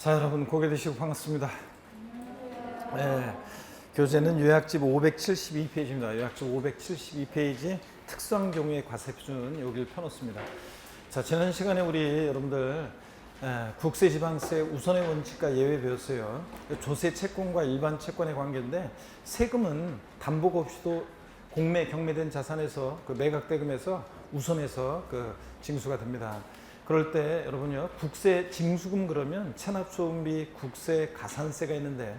자, 여러분 고개 드시고 반갑습니다. 네, 교재는 요약집 572페이지입니다. 요약집 572페이지 특수한 경우의 과세표준은 여기를 펴놓습니다. 자, 지난 시간에 우리 여러분들 국세 지방세 우선의 원칙과 예외 배웠어요. 조세 채권과 일반 채권의 관계인데, 세금은 담보가 없이도 공매 경매된 자산에서 그 매각대금에서 우선해서 그 징수가 됩니다. 그럴 때 여러분요, 국세 징수금 그러면 체납소음비, 국세, 가산세가 있는데,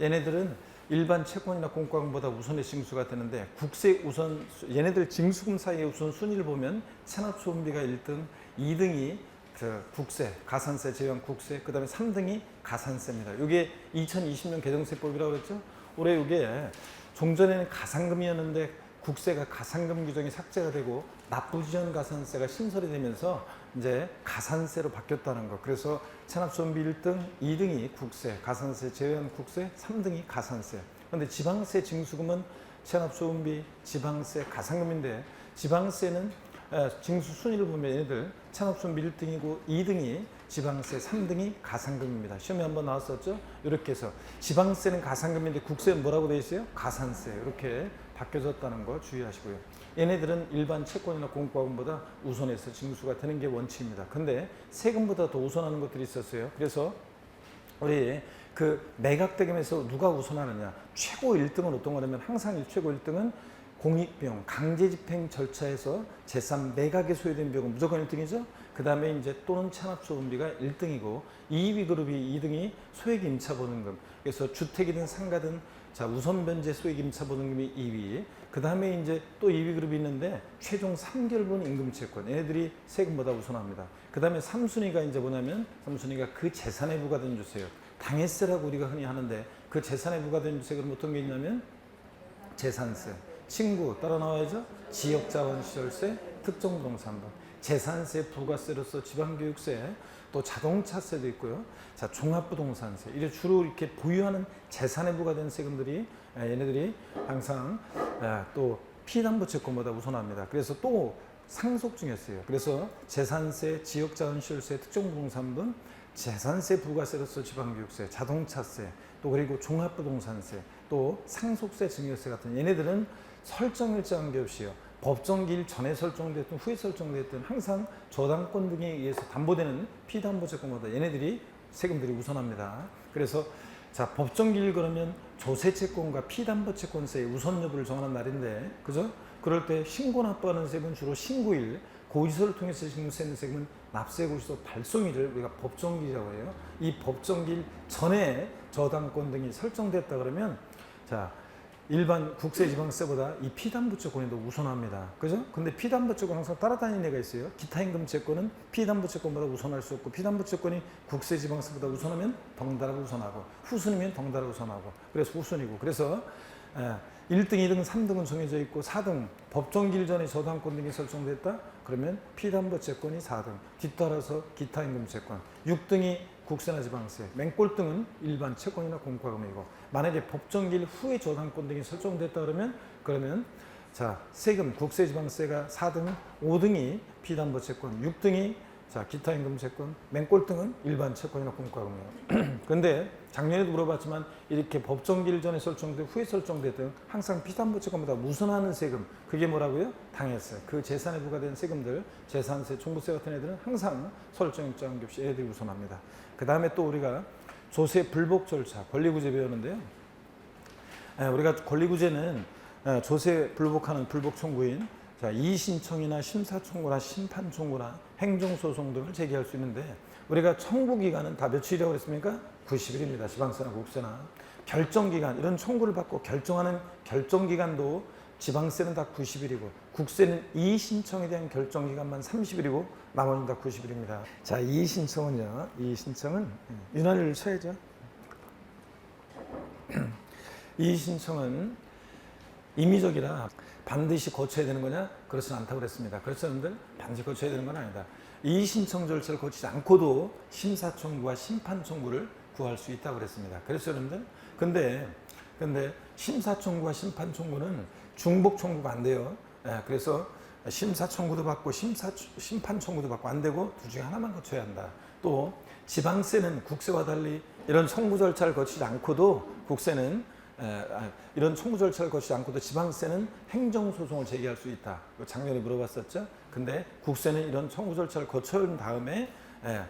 얘네들은 일반 채권이나 공과금보다 우선의 징수가 되는데, 국세 우선, 얘네들 징수금 사이의 우선 순위를 보면 체납소음비가 1등, 2등이 그 국세, 가산세 제외한 국세, 그 다음에 3등이 가산세입니다. 이게 2020년 개정세법이라고 그랬죠. 올해 이게 종전에는 가상금이었는데 국세가 가상금 규정이 삭제가 되고 납부지연 가산세가 신설이 되면서 이제 가산세로 바뀌었다는 거. 그래서 체납소음비 1등, 2등이 국세, 가산세 제외한 국세, 3등이 가산세. 그런데 지방세 징수금은 체납소음비, 지방세, 가상금인데, 지방세는 징수 순위를 보면 얘네들 체납소음비 1등이고 2등이 지방세, 3등이 가상금입니다. 시험에 한번 나왔었죠? 이렇게 해서 지방세는 가상금인데 국세는 뭐라고 되어 있어요? 가산세. 이렇게 바뀌어졌다는 거 주의하시고요. 얘네들은 일반 채권이나 공과금보다 우선해서 징수가 되는 게 원칙입니다. 근데 세금보다 더 우선하는 것들이 있었어요. 그래서 우리 그 매각대금에서 누가 우선하느냐, 최고 1등은 어떤 거냐면, 항상 최고 1등은 공익비용, 강제집행 절차에서 재산 매각에 소요된 비용은 무조건 1등이죠. 그 다음에 이제 또는 체납소음비가 1등이고, 2위 그룹이 2등이 소액임차보증금. 그래서 주택이든 상가든 자, 우선 변제 소액임차보증금이 2위. 그 다음에 이제 또 2위 그룹이 있는데, 최종 3개월분 임금채권. 얘네들이 세금보다 우선합니다. 그 다음에 3순위가 이제 뭐냐면, 3순위가 그 재산에 부과된 주세요. 당해세라고 우리가 흔히 하는데, 그 재산에 부과된 주세 그럼 어떤 게 있냐면, 재산세. 친구 따라 나와야죠. 지역자원시설세, 특정부동산분, 재산세, 부가세로서 지방교육세, 또 자동차세도 있고요. 자, 종합부동산세. 이래 주로 이렇게 보유하는 재산에 부과된 세금들이 얘네들이 항상 또 피담보채권보다 우선합니다. 그래서 또 상속 중이었어요. 그래서 재산세, 지역자원시설세, 특정부동산분, 재산세, 부가세로서 지방교육세, 자동차세, 또 그리고 종합부동산세, 또 상속세, 증여세 같은 얘네들은 설정일자 관계없이요, 법정기일 전에 설정됐든 후에 설정됐든 항상 저당권 등에 의해서 담보되는 피담보채권보다 얘네들이 세금들이 우선합니다. 그래서 자, 법정기일 그러면 조세채권과 피담보채권세의 우선 여부를 정하는 날인데, 그죠? 그럴 때 신고 납부하는 세금은 주로 신고일, 고지서를 통해서 징수되는 세금은 납세고지서 발송일을 우리가 법정기일이라고 해요. 이 법정기일 전에 저당권 등이 설정됐다 그러면, 자, 일반 국세지방세보다 이 피담보채권이 더 우선합니다. 그죠? 근데 피담보채권 항상 따라다니는 애가 있어요. 기타임금채권은 피담보채권보다 우선할 수 없고, 피담보채권이 국세지방세보다 우선하면 덩달아 우선하고, 후순이면 덩달아 우선하고, 그래서 후순이고. 그래서 1등, 2등, 3등은 정해져 있고, 4등 법정기일 전에 저당권 등이 설정됐다 그러면 피담보채권이 4등, 뒤따라서 기타임금채권, 6등이 국세나 지방세, 맨꼴등은 일반 채권이나 공과금이고, 만약에 법정기일 후에 저당권 등이 설정됐다 그러면 자, 세금 국세지방세가 4등, 5등이 피담보채권, 6등이 자, 기타임금채권, 맨꼴등은 일반 채권이나 공과금이에요. 근데 작년에도 물어봤지만, 이렇게 법정기일 전에 설정돼 후에 설정됐든 항상 피담보채권보다 우선하는 세금, 그게 뭐라고요? 당해세. 그 재산에 부과된 세금들, 재산세, 종부세 같은 애들은 항상 설정일자 관계없이 애들이 우선합니다. 그 다음에 또 우리가 조세 불복 절차, 권리구제 배우는데요. 우리가 권리구제는 조세 불복하는 불복 청구인, 자, 이의신청이나 심사청구나 심판청구나 행정소송 등을 제기할 수 있는데, 우리가 청구기간은 다 며칠이라고 그랬습니까? 90일입니다. 지방세나 국세나. 결정기간, 이런 청구를 받고 결정하는 결정기간도 지방세는 다 90일이고, 국세는 이의신청에 대한 결정기간만 30일이고 나머지는 다 90일입니다. 자, 이의신청은요, 이의신청은 윤활유를 쳐야죠. 이의신청은 임의적이라 반드시 거쳐야 되는 거냐? 그렇지는 않다고 그랬습니다. 그래서 여러분들 반드시 거쳐야 되는 건 아니다. 이의신청 절차를 거치지 않고도 심사청구와 심판청구를 구할 수 있다고 그랬습니다. 그래서 여러분들 근데 심사청구와 심판청구는 중복청구가 안 돼요. 그래서 심사청구도 받고 심판청구도 받고 안 되고, 둘 중에 하나만 거쳐야 한다. 또 지방세는 국세와 달리 이런 청구 절차를 거치지 않고도 국세는 이런 청구 절차를 거치지 않고도 지방세는 행정소송을 제기할 수 있다. 작년에 물어봤었죠. 근데 국세는 이런 청구 절차를 거쳐온 다음에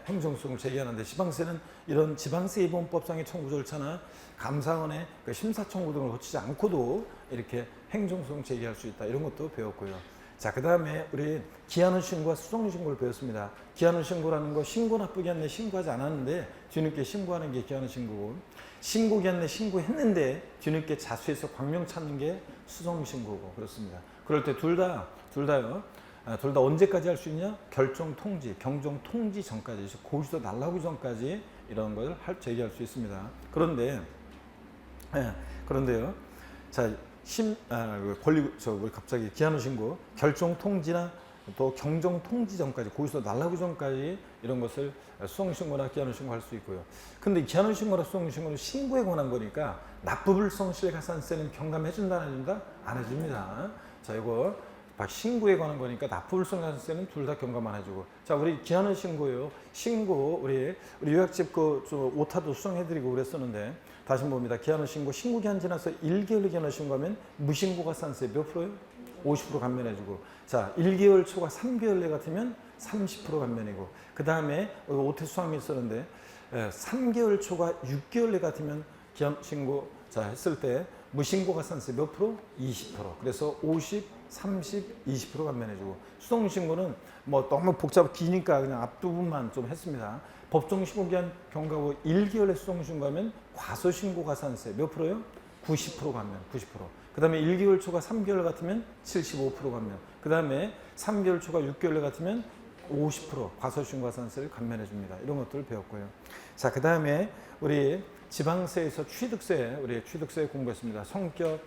행정소송을 제기하는데 지방세는 이런 지방세입원법상의 청구 절차나 감사원의 그 심사청구 등을 거치지 않고도 이렇게 행정소송 제기할 수 있다. 이런 것도 배웠고요. 자, 그 다음에 우리 기하는 신고와 수정 신고를 배웠습니다. 기하는 신고라는 거 신고 나쁘게 했네, 신고하지 않았는데 뒤늦게 신고하는 게 기하는 신고고, 신고기 했네, 신고했는데 뒤늦게 자수해서 광명 찾는 게 수정 신고고 그렇습니다. 그럴 때 둘 다요. 둘 다 언제까지 할 수 있냐? 결정 통지, 경정 통지 전까지, 고지서 날라오기 전까지 이런 걸 제기할 수 있습니다. 그런데요. 자, 갑자기 기한후 신고, 결정 통지나 또 경정 통지 전까지, 고지서 날라오기 전까지 이런 것을 수정 신고나 기한후 신고할 수 있고요. 근데 기한후 신고나 수정 신고는 신고에 관한 거니까 납부불성 실가산세는 경감해 준다, 안 해준다? 안 해줍니다. 자, 이거 신고에 관한 거니까 납부불성 가산세는 둘 다 경감 안 해주고. 자, 우리 기한후 신고요. 신고 우리 요약집 오타도 수정해드리고 그랬었는데 다시 봅니다. 기한후 신고, 신고 기한 지나서 1개월 기한후 신고하면 무신고 가산세 몇 프로요? 50% 감면해주고. 자, 1개월 초과 3개월 내 같으면 30% 감면이고. 그 다음에 오타 수상이 있었는데 3개월 초과 6개월 내 같으면 기한 신고 했을 때 무신고 가산세 몇 프로? 20%. 그래서 50, 30, 20% 감면해주고. 수동신고는 뭐 너무 기니까 그냥 앞부분만 좀 했습니다. 법정신고기한 경과후 1개월에 수동신고하면 과소신고 가산세 몇 프로요? 90% 감면, 90%. 그 다음에 1개월 초과 3개월 같으면 75% 감면. 그 다음에 3개월 초과 6개월 같으면 50% 과소신고 가산세를 감면해 줍니다. 이런 것들을 배웠고요. 자, 그 다음에 우리 지방세에서 우리 취득세 공부했습니다. 성격,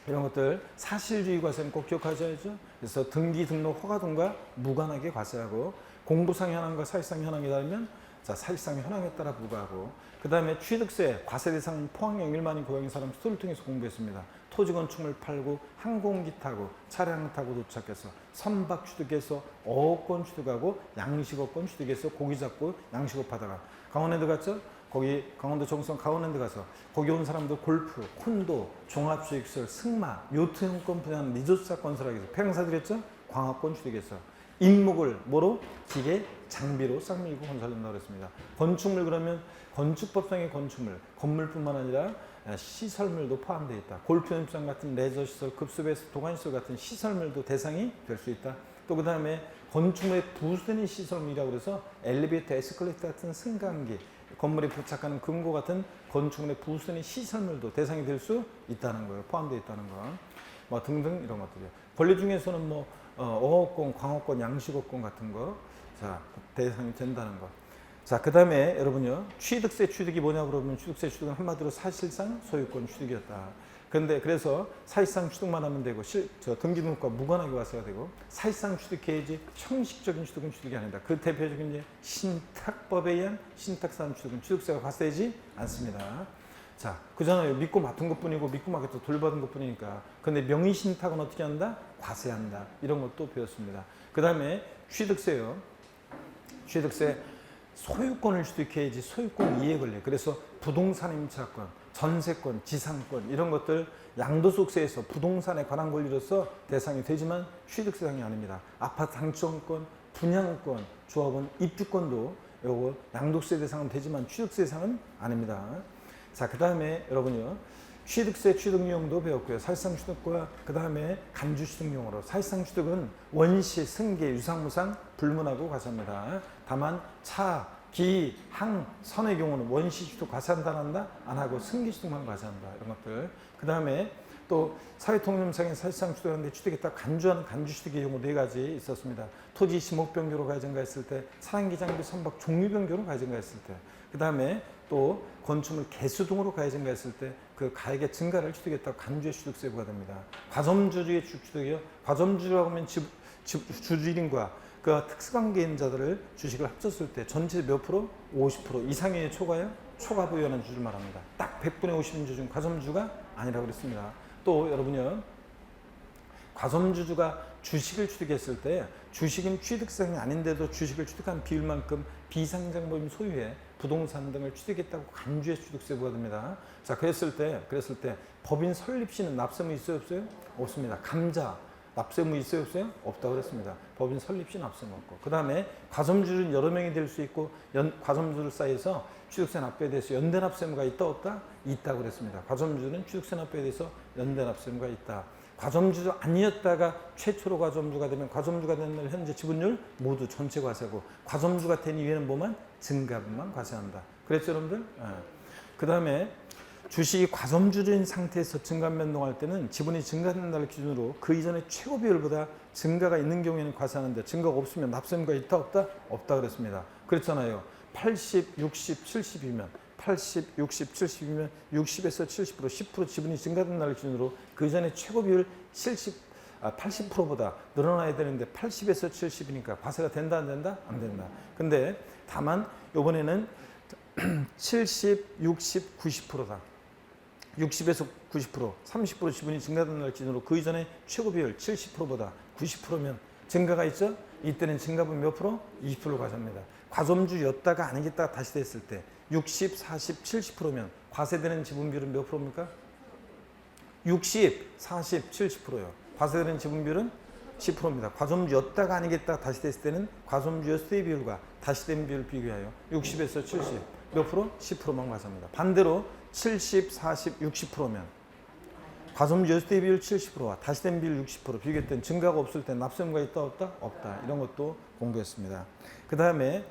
이런 것들 사실주의 과세는 꼭 기억하셔야죠. 그래서 등기, 등록, 허가 등과 무관하게 과세하고, 공부상 현황과 사실상 현황이 다르면 사실상 현황에 따라 부과하고, 그 다음에 취득세, 과세 대상 포항 영일만인 고향인 사람 수를 통해서 공부했습니다. 토지 건축물 팔고, 항공기 타고, 차량 타고 도착해서 선박 취득해서 어업권 취득하고, 양식업권 취득해서 고기 잡고 양식업 하다가 강원랜드 갔죠? 거기 강원도 정선 강원랜드 가서 거기 온 사람들 골프, 콘도, 종합주식시설, 승마, 요트형권 분야는 리조트사 건설하기 위해서 폐양사들했죠? 광합권 취득해서 임목을 뭐로? 기계, 장비로 쌍밀고 건설한다고 그랬습니다. 건축물 그러면 건축법상의 건축물, 건물뿐만 아니라 시설물도 포함되어 있다. 골프 연습장 같은 레저시설, 급수배수, 도관시설 같은 시설물도 대상이 될 수 있다. 또 그 다음에 건축물의 부수되는 시설물이라고 그래서 엘리베이터, 에스컬레이터 같은 승강기, 건물에 부착하는 금고 같은 건축물의 부수되는 시설물도 대상이 될 수 있다는 거예요. 포함되어 있다는 거. 뭐 등등 이런 것들이요. 권리 중에서는 뭐 어업권, 광업권, 양식업권 같은 거 대상이 된다는 거. 자, 그 다음에 여러분요. 취득세 취득이 뭐냐고 그러면 취득세 취득은 한마디로 사실상 소유권 취득이었다. 그래서 사실상 취득만 하면 되고 등기 등록과 무관하게 과세가 되고, 사실상 취득해야지 형식적인 취득은 취득이 아니다. 그 대표적인 이제 신탁법에 의한 신탁사는 취득은 취득세가 과세되지 않습니다. 자, 그잖아요. 믿고 맡은 것뿐이고 믿고 맡겼다 돌받은 것뿐이니까. 근데 명의신탁은 어떻게 한다? 과세한다. 이런 것도 배웠습니다. 그 다음에 취득세요. 취득세 소유권을 취득해야지 소유권 이해 권리. 그래서 부동산 임차권, 전세권, 지상권 이런 것들 양도소득세에서 부동산에 관한 권리로서 대상이 되지만 취득세 대상이 아닙니다. 아파트 당첨권, 분양권, 조합원 입주권도 요거 양도세 대상은 되지만 취득세 대상은 아닙니다. 자, 그 다음에 여러분요. 취득세 취득 유형도 배웠고요. 사실상 취득과 그 다음에 간주 취득 용어로, 사실상 취득은 원시, 승계, 유상무상 불문하고 과세합니다. 다만 차, 기, 항, 선의 경우는 원시 취득 과세한다 한다 안 하고 승계 취득만 과세한다. 이런 것들. 그 다음에 또 사회통념상의 사실상 취득하는데 취득했다 간주하는 간주 취득의 경우 4가지 있었습니다. 토지 지목 변경으로 가해증가했을 때, 사랑기 장비 선박 종류 변경으로 가해증가했을 때, 그 다음에 또 건축물 개수 등으로 가해증가했을 때 그 가액의 증가를 취득했다고 간주의 취득세 부과됩니다. 과점주주의 취득이요. 과점주주라고 하면 주주인과 그 특수관계인자들을 주식을 합쳤을 때 전체 몇 프로? 50% 이상의 초과요? 초과 부여하는 주주를 말합니다. 딱 100분의 50인 주주는 과점주가 아니라고 그랬습니다. 또 여러분요. 과점주주가 주식을 취득했을 때 주식은 취득성이 아닌데도 주식을 취득한 비율만큼 비상장 모임 소유의 부동산 등을 취득했다고 간주해서 취득세 부과됩니다. 자, 그랬을 때 법인 설립 시는 납세무 있어요, 없어요? 없습니다. 감자 납세무 있어요, 없어요? 없다고 그랬습니다. 법인 설립 시 납세무 없고. 그 다음에 과점주주는 여러 명이 될 수 있고 과점주주 사이에서 취득세 납부에 대해서 연대 납세무가 있다, 없다? 있다고 그랬습니다. 과점주주는 취득세 납부에 대해서 연대 납세무가 있다. 과점주주 아니었다가 최초로 과점주가 되면 과점주가 되는 날 현재 지분율 모두 전체 과세고 과점주가 된 이후에는 뭐만? 증가분만 과세한다. 그랬죠, 여러분들? 그 다음에 주식이 과점주주인 상태에서 증가 변동할 때는 지분이 증가되는 날 기준으로 그 이전의 최고 비율보다 증가가 있는 경우에는 과세하는데 증가가 없으면 납세무가 있다, 없다? 없다 그랬습니다. 그랬잖아요. 80, 60, 70이면 80, 60, 70이면 60에서 70%, 10% 지분이 증가된 날 기준으로 그 이전의 최고 비율 80%보다 늘어나야 되는데 80에서 70이니까 과세가 된다, 안 된다? 안 된다. 근데 다만 이번에는 70, 60, 90%다. 60에서 90%, 30% 지분이 증가된 날 기준으로 그 이전의 최고 비율 70%보다 90%면 증가가 있죠? 이때는 증가분 몇 프로? 20%로 과세합니다. 과점주였다가 아니겠다가 다시 됐을 때 60, 40, 70%면 과세되는 지분 비율은 몇 프로입니까? 60, 40, 70%요. 과세되는 지분 비율은 10%입니다. 과점주였다가 아니겠다가 다시 됐을 때는 과점주였을 때의 비율과 다시 된 비율을 비교하여 60에서 70, 몇 프로? 10%만 과세합니다. 반대로 70, 40, 60%면 과점주였을 때의 비율 70%와 다시 된 비율 60% 비교했던 증가가 없을 때 납세무가 있다, 없다? 없다. 이런 것도 공부했습니다. 그 다음에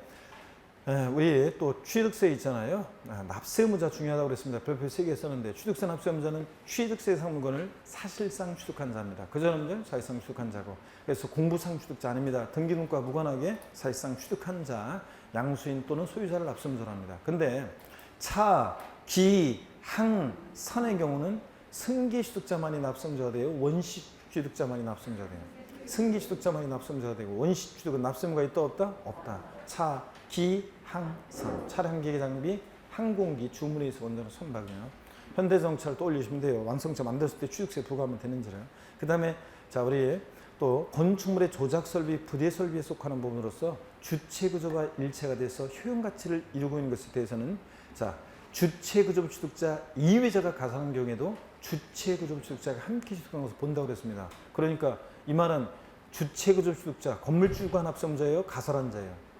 우리 또 취득세 있잖아요. 납세의무자 중요하다고 그랬습니다. 별표 3개 썼는데 취득세 납세의무자는 취득세 상물권을 사실상 취득한 자입니다. 그죠, 여러분들? 사실상 취득한 자고. 그래서 공부상 취득자 아닙니다. 등기등록과 무관하게 사실상 취득한 자, 양수인 또는 소유자를 납세의무자로 합니다. 근데 차, 기, 항, 선의 경우는 승기 취득자만이 납세의무자가 돼요. 원시 취득자만이 납세의무자가 돼요. 승기 취득자만이 납세의무자가 되고 원시 취득은 납세의무가 있다, 없다? 없다. 차, 기, 항, 선. 차량, 기계, 장비, 항공기, 주문에 의해서 원자는 선박이요. 현대자동차를 떠올리시면 돼요. 완성차 만들었을 때 취득세 부과하면 되는지를. 그 다음에 자, 우리 또 건축물의 조작 설비, 부대 설비에 속하는 부분으로서 주체 구조가 일체가 돼서 효용 가치를 이루고 있는 것에 대해서는 자, 주체 구조 취득자 이외자가 가산한 경우에도 주체 구조 취득자가 함께 취득한 것을 본다고 그랬습니다. 그러니까 이 말은 주체 구조 취득자, 건물주가 납세의무자예요, 가설한 자예요.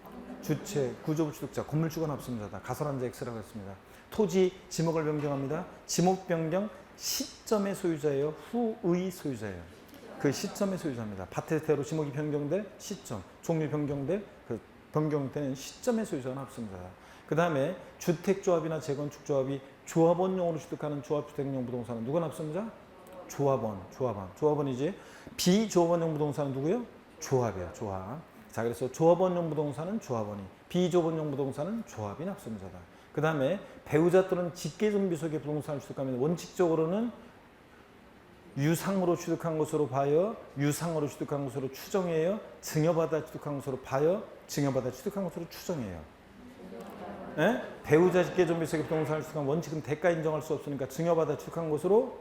주체 구조 취득자, 건물주가 납세의무자다. 가설한 자 X라고 했습니다. 토지 지목을 변경합니다. 지목 변경 시점의 소유자예요, 후의 소유자예요. 그 시점의 소유자입니다. 파트대로 지목이 변경될 시점, 종류 변경될 그 변경되는 시점의 소유자가 납세의무자다. 그 다음에 주택조합이나 재건축조합이 조합원용으로 취득하는 조합주택용 부동산은 누가 납세의무자? 조합원이지. 비조합원용 부동산은 누구요? 조합이야, 조합. 자, 그래서 조합원용 부동산은 조합원이, 비조합원용 부동산은 조합이 납세의무자다. 그 다음에 배우자 또는 직계존비속의 부동산을 취득하면 원칙적으로는 유상으로 취득한 것으로 봐요, 유상으로 취득한 것으로 추정해요, 증여받아 취득한 것으로 봐요, 증여받아 취득한 것으로 추정해요. 네? 배우자 직계존비속의 부동산을 취득한 원칙은 대가 인정할 수 없으니까 증여받아 취득한 것으로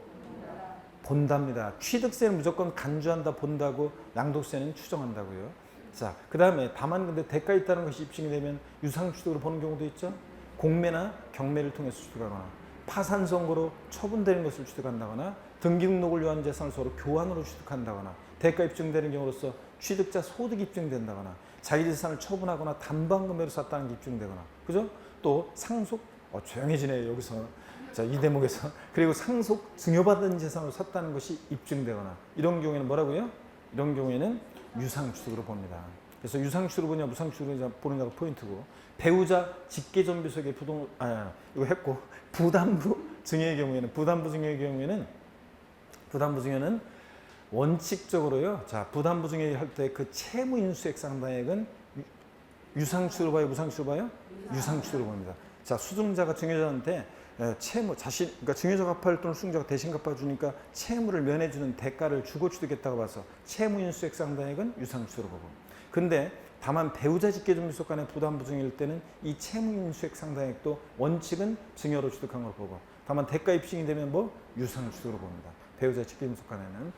본답니다. 취득세는 무조건 간주한다, 본다고, 양도세는 추정한다고요. 자, 그 다음에 다만 근데 대가 있다는 것이 입증이 되면 유상 취득으로 보는 경우도 있죠. 공매나 경매를 통해서 취득하거나 파산 선고로 처분되는 것을 취득한다거나 등기등록을 위한 재산을 서로 교환으로 취득한다거나 대가 입증되는 경우로서 취득자 소득이 입증된다거나 자기 재산을 처분하거나 담보금으로 샀다는 게 입증되거나, 그죠? 또 상속, 조용해지네요 여기서. 자, 이 대목에서. 그리고 상속 증여받은 재산을 샀다는 것이 입증되거나, 이런 경우에는 뭐라고요? 이런 경우에는 유상취득으로 봅니다. 그래서 유상취득으로 보냐 무상취득으로 보느냐가 포인트고, 배우자 직계존비속의 이거 했고, 부담부 증여의 경우에는 부담부 증여는 원칙적으로요. 자, 부담부 증여 할 때 그 채무 인수액 상당액은 유상취득으로 봐요, 무상취득으로 봐요? 유상취득으로 봅니다. 자, 수증자가 증여자한테 채무, 그러니까 증여자가 갚아야 돈을 수증자가 대신 갚아주니까 채무를 면해주는 대가를 주고 취득했다고 봐서 채무 인수액 상당액은 유상취득으로 보고, 근데 다만 배우자 직계존비속 간의 부담부 증여일 때는 이 채무 인수액 상당액도 원칙은 증여로 취득한 걸 보고, 다만 대가 입증이 되면 뭐 유상취득으로 봅니다. 배우자 직계존비속 간에는.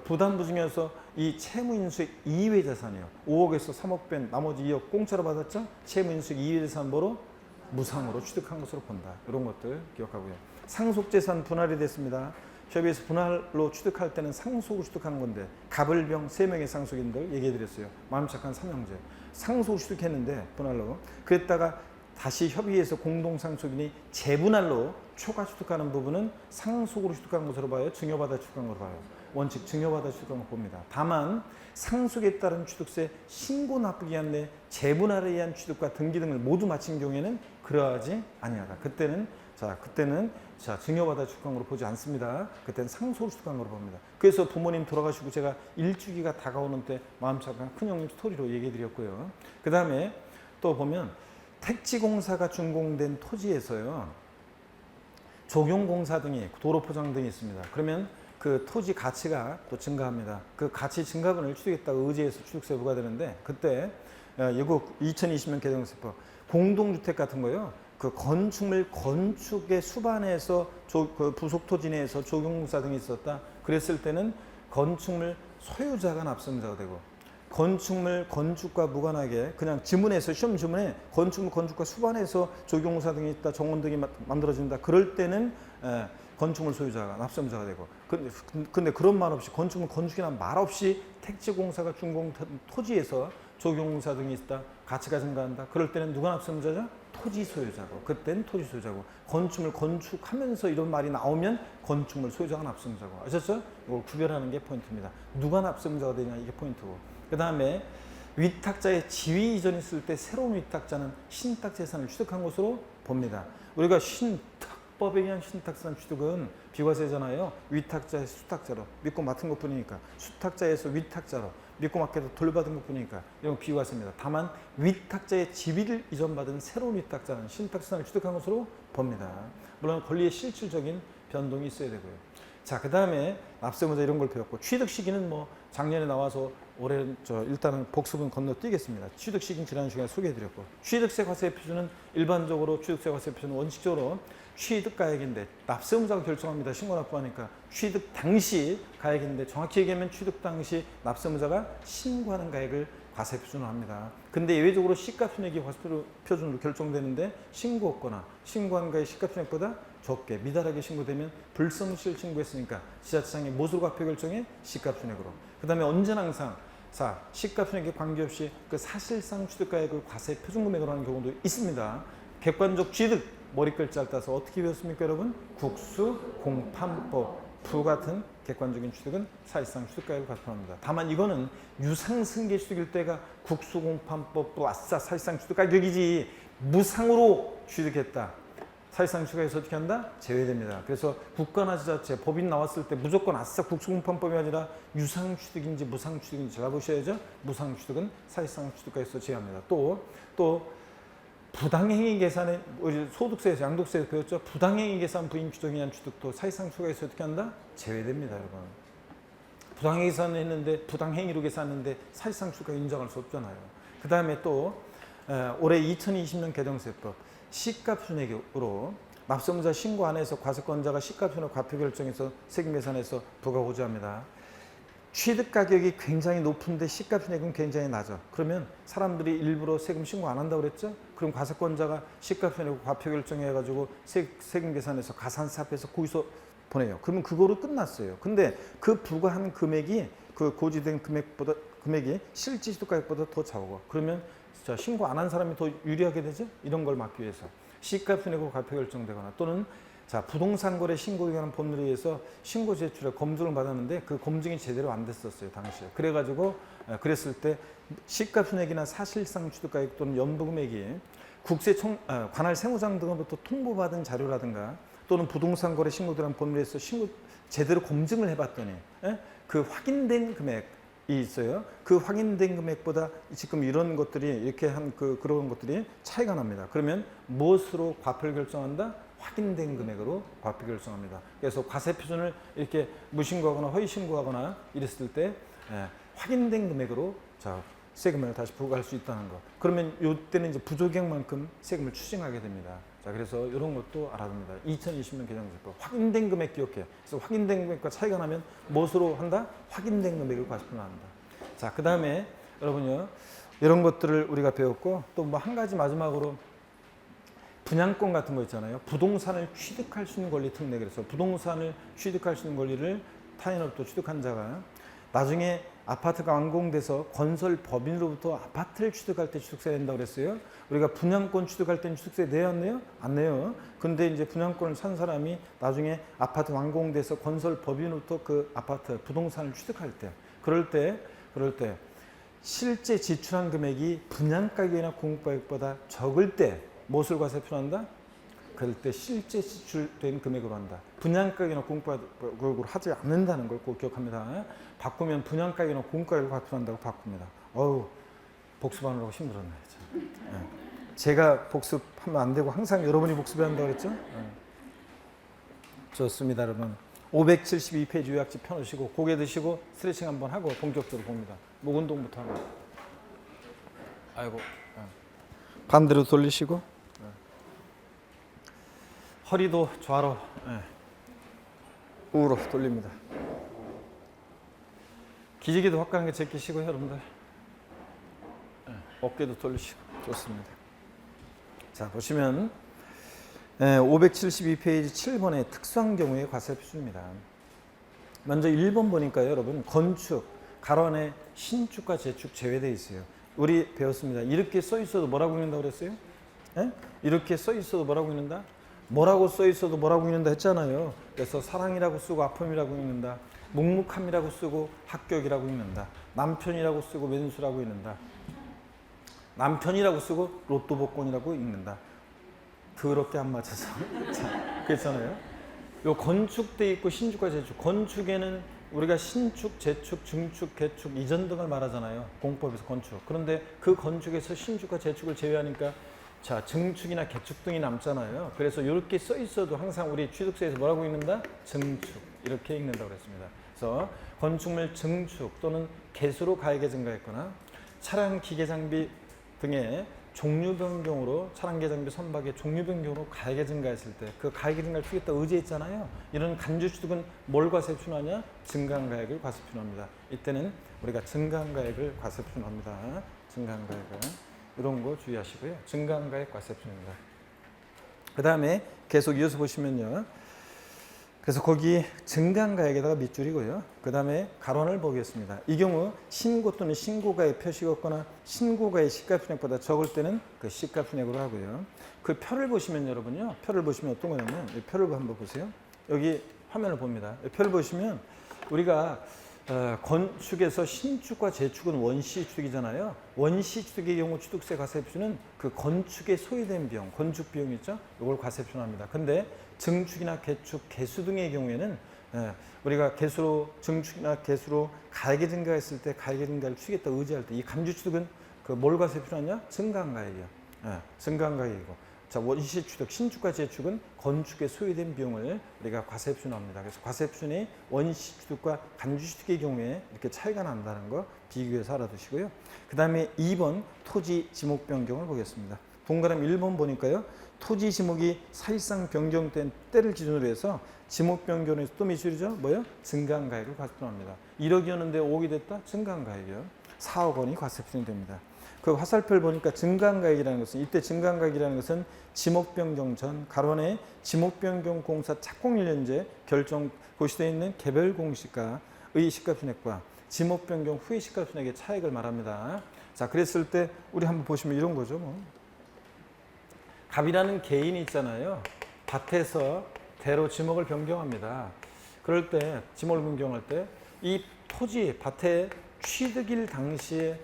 부담부 중에서 이 채무인수익 이외 자산이요. 5억에서 3억 뺀 나머지 2억 공짜로 받았죠? 채무인수익 이외 자산 뭐로? 무상으로 취득한 것으로 본다. 이런 것들 기억하고요. 상속재산 분할이 됐습니다. 협의에서 분할로 취득할 때는 상속으로 취득하는 건데 갑을병 3명의 상속인들 얘기해드렸어요. 마음 착한 삼형제. 상속으로 취득했는데 분할로. 그랬다가 다시 협의해서 공동상속인이 재분할로 초과 취득하는 부분은 상속으로 취득한 것으로 봐요? 증여받아 취득한 것으로 봐요? 원칙 증여받아 취득한 것 봅니다. 다만 상속에 따른 취득세 신고 납부기 한내 재분할에 의한 취득과 등기 등을 모두 마친 경우에는 그러하지 아니하다. 그때는 증여받아 취득한 것으로 보지 않습니다. 그때는 상속으로 취득한 것으로 봅니다. 그래서 부모님 돌아가시고 제가 일주기가 다가오는 때 마음 착한 큰형님 스토리로 얘기해 드렸고요. 그 다음에 또 보면 택지공사가 준공된 토지에서요. 조경공사 등이 도로 포장 등이 있습니다. 그러면 그 토지 가치가 또 증가합니다. 그 가치 증가분을 취득했다고 의지해서 취득세 부과되는데 그때 이거 2020년 개정세법 공동주택 같은 거요. 그 건축물 건축의 수반에서 그 부속 토지 내에서 조경공사 등이 있었다. 그랬을 때는 건축물 소유자가 납세자가 되고 건축물 건축과 무관하게 그냥 지문에서 시험 지문에 건축물 건축과 수반에서 조경공사 등이 있다 정원 등이 만들어진다 그럴 때는 건축물 소유자가 납세자가 되고 근데 그런 말 없이 건축물 건축이나 말 없이 택지공사가 준공 토지에서 조경공사 등이 있다 가치가 증가한다 그럴 때는 누가 납세자죠? 토지 소유자고 그때는 토지 소유자고 건축물 건축하면서 이런 말이 나오면 건축물 소유자가 납세자고 아셨죠? 이걸 구별하는 게 포인트입니다. 누가 납세자가 되냐 이게 포인트고 그 다음에 위탁자의 지위 이전이 있을 때 새로운 위탁자는 신탁 재산을 취득한 것으로 봅니다. 우리가 신탁법에 의한 신탁재산 취득은 비과세잖아요. 위탁자에서 수탁자로 믿고 맡은 것뿐이니까 수탁자에서 위탁자로 믿고 맡겨서 돌받은 것뿐이니까 이건 비과세입니다. 다만 위탁자의 지위를 이전받은 새로운 위탁자는 신탁재산을 취득한 것으로 봅니다. 물론 권리의 실질적인 변동이 있어야 되고요. 자, 그 다음에 납세문자 이런 걸 배웠고 취득 시기는 뭐 작년에 나와서 올해 일단은 복습은 건너뛰겠습니다. 취득 시기는 지난 시간에 소개해드렸고 취득세 과세 표준은 일반적으로 취득세 과세 표준은 원칙적으로 취득 가액인데 납세문자가 결정합니다. 신고 납부하니까 취득 당시 가액인데 정확히 얘기하면 취득 당시 납세문자가 신고하는 가액을 과세 표준을 합니다. 근데 예외적으로 시가순액이 과세 표준으로 결정되는데 신고 없거나 신고한 가액 시가순액보다 적게 미달하게 신고되면 불성실 신고했으니까 지자체장이 무엇으로 과표 결정해? 시가순액으로. 그 다음에 언제나 항상 시가순액에 관계없이 그 사실상 취득가액을 과세 표준금액으로 하는 경우도 있습니다. 객관적 취득 머리글자를 따서 어떻게 배웠습니까 여러분? 국수, 공판법, 부 같은 객관적인 취득은 사실상 취득가액을 과표합니다. 다만 이거는 유상승계 취득일 때가 국수공판법 아싸 사실상 취득가격이지 무상으로 취득했다. 사실상 취득가액에서 어떻게 한다? 제외됩니다. 그래서 국가나 지자체 법인 나왔을 때 무조건 아싸 국수공판법이 아니라 유상취득인지 무상취득인지 알아보셔야죠. 무상취득은 사실상 취득가액에서 제외합니다. 또 부당행위 계산에 우리 소득세에서 양도세에서 배웠죠. 부당행위 계산 부임 취득에 의한 취득도 사실상 취득가액에서 어떻게 한다? 제외됩니다. 여러분. 부당행위 계산을 했는데 부당행위로 계산했는데 사실상 취득가액 인정할 수 없잖아요. 그 다음에 또 올해 2020년 개정세법 시가순액으로 납세문자 신고 안에서 과세권자가 시가순액 과표 결정에서 세금 계산에서 부과 고지합니다. 취득 가격이 굉장히 높은데 시가순액은 굉장히 낮아. 그러면 사람들이 일부러 세금 신고 안 한다고 그랬죠? 그럼 과세권자가 시가순액 과표 결정해가지고 세금 계산에서 가산세 합해서 고의서 보내요. 그러면 그거로 끝났어요. 근데 그 부과한 금액이 그 고지된 금액이 실제 취득가액보다 더 작고 그러면 신고 안 한 사람이 더 유리하게 되죠? 이런 걸 막기 위해서 시가순액으로 과표 결정되거나 또는 부동산 거래 신고에 관한 법률에 의해서 신고 제출에 검증을 받았는데 그 검증이 제대로 안 됐었어요 당시에. 그래가지고 그랬을 때 시가순액이나 사실상 취득가액 또는 연부금액이 관할 세무장 등으로부터 통보받은 자료라든가 또는 부동산 거래 신고들한 법률에서 제대로 검증을 해봤더니 그 확인된 금액 이 있어요. 그 확인된 금액보다 지금 이런 것들이 이렇게 그런 것들이 차이가 납니다. 그러면 무엇으로 과표를 결정한다? 확인된 금액으로 과표 결정합니다. 그래서 과세 표준을 이렇게 무신고하거나 허위 신고하거나 이랬을 때 확인된 금액으로 세금을 다시 부과할 수 있다는 거. 그러면 이때는 이제 부족액만큼 세금을 추징하게 됩니다. 자, 그래서 이런 것도 알아둡니다. 2020년 개정세법 확인된 금액 기억해요. 그래서 확인된 금액과 차이가 나면 무엇으로 한다? 확인된 금액을 과세표현한다. 자, 그 다음에 여러분요, 이런 것들을 우리가 배웠고 또 뭐 한 가지 마지막으로 분양권 같은 거 있잖아요. 부동산을 취득할 수 있는 권리 특례. 그래서 부동산을 취득할 수 있는 권리를 타인으로부터 취득한 자가 나중에 아파트가 완공돼서 건설 법인으로부터 아파트를 취득할 때 취득세 낸다고 그랬어요. 우리가 분양권 취득할 때는 취득세 내요, 안 내요? 안 내요. 근데 이제 분양권을 산 사람이 나중에 아파트 완공돼서 건설 법인으로부터 그 아파트 부동산을 취득할 때, 그럴 때 실제 지출한 금액이 분양가격이나 공급가격보다 적을 때 무엇을 과세표현한다? 그럴 때 실제 지출된 금액으로 한다. 분양가격이나 공급가격으로 하지 않는다는 걸 꼭 기억합니다. 바꾸면 분양가격이나 공급가격을 과세표현한다고 바꿉니다. 어우, 복습하느라고 힘들었네. 제가 복습하면 안 되고 항상 여러분이 복습해야 한다고 그랬죠? 좋습니다, 여러분. 572페이지 요약집 펴놓으시고 고개 드시고 스트레칭 한번 하고 본격적으로 봅니다. 목 운동부터 하고. 아이고. 반대로 돌리시고. 허리도 좌로, 우로 돌립니다. 기지개도 확실하게 제끼시고 여러분들. 어깨도 돌리시고. 좋습니다. 자, 보시면 572페이지 7번의 특수한 경우의 과세표준입니다. 먼저 1번 보니까요, 여러분, 건축, 가로안에 신축과 재축 제외되어 있어요. 우리 배웠습니다. 이렇게 써 있어도 뭐라고 읽는다고 그랬어요? 이렇게 써 있어도 뭐라고 읽는다? 뭐라고 써 있어도 뭐라고 읽는다 했잖아요. 그래서 사랑이라고 쓰고 아픔이라고 읽는다. 묵묵함이라고 쓰고 합격이라고 읽는다. 남편이라고 쓰고 왼수라고 읽는다. 남편이라고 쓰고 로또 복권이라고 읽는다. 더럽게 안 맞춰서. 자, 그렇잖아요. 요 건축돼 있고 신축과 재축. 건축에는 우리가 신축, 재축, 증축, 개축, 이전 등을 말하잖아요. 공법에서 건축. 그런데 그 건축에서 신축과 재축을 제외하니까 자, 증축이나 개축 등이 남잖아요. 그래서 이렇게 써 있어도 항상 우리 취득세에서 뭐라고 읽는다? 증축. 이렇게 읽는다고 그랬습니다. 그래서 건축물 증축 또는 개수로 가액이 증가했거나 차량, 기계, 장비 등의 종류 변경으로 차량, 기계, 장비, 선박의 종류 변경으로 가액이 증가했을 때 그 가액이 증가를 주겠다 의지했잖아요. 이런 간주 취득은 뭘 과세표현하냐? 증가한 가액을 과세표현합니다. 이때는 우리가 증가한 가액을 과세표현합니다. 증가한 가액을. 이런 거 주의하시고요. 증가한 가액 과세표현입니다. 그 다음에 계속 이어서 보시면요. 그래서 거기 증가한 가액에다가 밑줄이고요. 그 다음에 가론을 보겠습니다. 이 경우 신고 또는 신고가액 표시가 없거나 신고가액 시가표준액보다 적을 때는 그 시가표준액으로 하고요. 그 표를 보시면 여러분요. 표를 보시면 어떤 거냐면 이 표를 한번 보세요. 여기 화면을 봅니다. 이 표를 보시면 우리가 건축에서 신축과 재축은 원시취득이잖아요. 원시취득의 경우 취득세 과세표준은 그 건축에 소요된 비용, 건축 비용 있죠? 이걸 과세표준합니다. 근데 증축이나 개축, 개수 등의 경우에는 우리가 개수로 증축이나 개수로 가액이 증가했을 때 가액의 증가를 추겠다 의지할 때 이 간주취득은 그 뭘 과세표준하냐? 증가한 가액이요. 증가한 가액이고. 자, 원시취득, 신축과 재축은 건축에 소요된 비용을 우리가 과세표준합니다. 그래서 과세표준이 원시취득과 간주취득의 경우에 이렇게 차이가 난다는 거 비교해서 알아두시고요. 그 다음에 2번 토지 지목 변경을 보겠습니다. 동그라미 1번 보니까요. 토지 지목이 사실상 변경된 때를 기준으로 해서 지목 변경에서 또 미줄이죠. 뭐요? 증가한 가액을 과세표준합니다. 1억이었는데 5억이 됐다? 증가한 가액이요. 4억 원이 과세표준이 됩니다. 그 화살표를 보니까 증가한 가액이라는 것은 이때 증가한 가액이라는 것은 지목 변경 전 가론의 지목 변경 공사 착공일 현재 결정 고시되어 있는 개별 공시가의 시가표준액과 지목 변경 후의 시가표준액의 차액을 말합니다. 자, 그랬을 때 우리 한번 보시면 이런 거죠. 뭐. 갑이라는 개인이 있잖아요. 밭에서 대로 지목을 변경합니다. 그럴 때 지목을 변경할 때 이 토지 밭에 취득일 당시에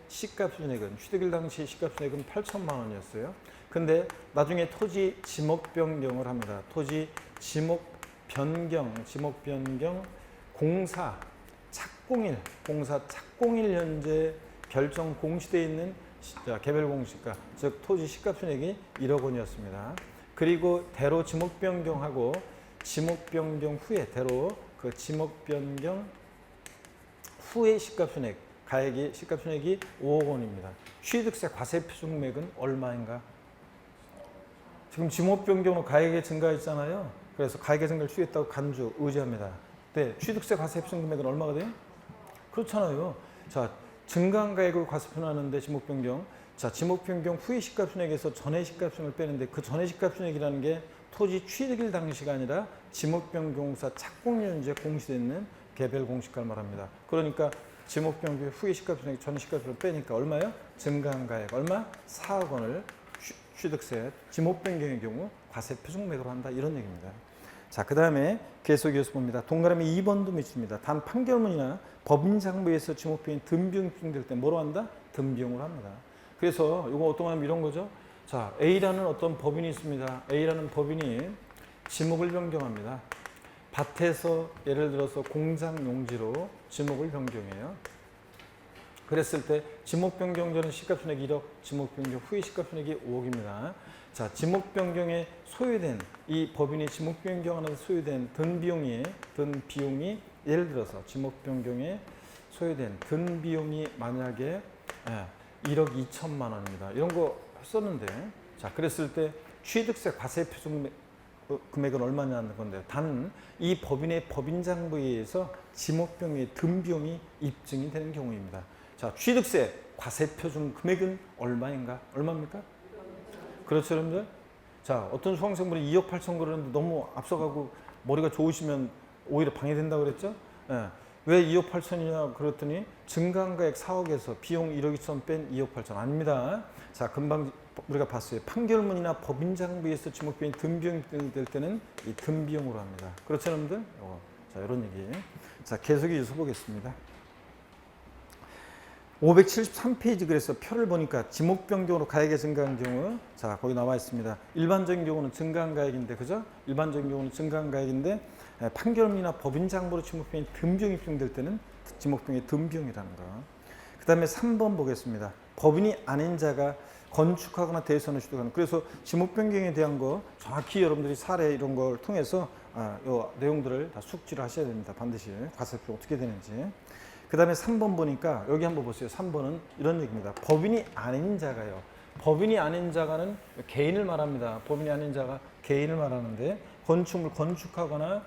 시가표준액은 취득일 당시 시가표준액은 8천만 원이었어요. 근데 나중에 토지 지목 변경을 합니다. 토지 지목 변경 공사 착공일 현재 결정 공시되어 있는 개별 공시가 즉 토지 시가표준액이 1억 원이었습니다. 그리고 대로 지목 변경하고 지목 변경 후에 대로 그 지목 변경 후의 시가표준액 가액이 시가총액이 5억 원입니다. 취득세 과세표준금액은 얼마인가? 지금 지목 변경으로 가액이 증가했잖아요. 그래서 가액의 증가를 추구했다고 간주 의지합니다. 네, 취득세 과세표준금액은 얼마가 돼요? 그렇잖아요. 자, 증가한 가액을 과세표준하는데 지목 변경. 자, 지목 변경 후의 시가총액에서 전의 시가총액을 빼는데 그 전의 시가총액이라는 게 토지 취득일 당시가 아니라 지목 변경사 착공연제 공시되는 개별 공시가를 말합니다. 그러니까 지목 변경 후의 시가총액 전의 시가총액을 빼니까 얼마요? 증가한 가액 얼마? 4억 원을 취득세 지목 변경의 경우 과세표준금액으로 한다 이런 얘기입니다. 자, 그 다음에 계속 이어서 봅니다. 동그라미 2번도 밑입니다. 단 판결문이나 법인장부에서 지목비용이 든비용이 입증될 때 뭐로 한다? 든비용으로 합니다. 그래서 이거 어떤 거냐면 이런 거죠. 자, A라는 어떤 법인이 있습니다. A라는 법인이 지목을 변경합니다. 밭에서 예를 들어서 공장 용지로 지목을 변경해요. 그랬을 때 지목 변경 전에 시가총액 1억, 지목 변경 후에 시가총액이 5억입니다. 자, 지목 변경에 소요된 이 법인이 지목 변경하는 소요된 든 비용이 예를 들어서 지목 변경에 소요된 든 비용이 만약에 1억 2천만 원입니다. 이런 거 썼는데, 자, 그랬을 때 취득세 과세표준 금액은 얼마냐는 건데요. 단 이 법인의 법인장부에 의해서 지목 변경의 든 비용이 입증이 되는 경우입니다. 자, 취득세 과세표준 금액은 얼마인가? 얼마입니까? 그렇죠, 여러분들? 자, 어떤 수강생분이 2억 8천 그러는데 너무 앞서가고 머리가 좋으시면 오히려 방해된다고 그랬죠? 예. 왜 2억 8천이냐 그랬더니 증가한 가액 4억에서 비용 1억 2천 뺀 2억 8천 아닙니다. 자, 금방 우리가 봤어요. 판결문이나 법인장부에서 지목비용이 든비용이 될 때는 이 든비용으로 합니다. 그렇죠, 여러분들? 자, 이런 얘기. 자, 계속 이어서 보겠습니다. 573페이지 그래서 표를 보니까 지목 변경으로 가액이 증가한 경우, 자, 거기 나와 있습니다. 일반적인 경우는 증가한 가액인데, 그죠? 일반적인 경우는 증가한 가액인데 판결문이나 법인장부로 지목비용이 든비용이 입증될 때는 지목비용의 든비용이라는 거. 그 다음에 3번 보겠습니다. 법인이 아닌 자가 건축하거나 대선을 취득하는. 그래서 지목 변경에 대한 거 정확히 여러분들이 사례 이런 걸 통해서 요 내용들을 다 숙지를 하셔야 됩니다. 반드시 과세표 어떻게 되는지. 그 다음에 3번 보니까 여기 한번 보세요. 3번은 이런 얘기입니다. 법인이 아닌 자가요. 법인이 아닌 자가는 개인을 말합니다. 법인이 아닌 자가 개인을 말하는데 건축물 건축하거나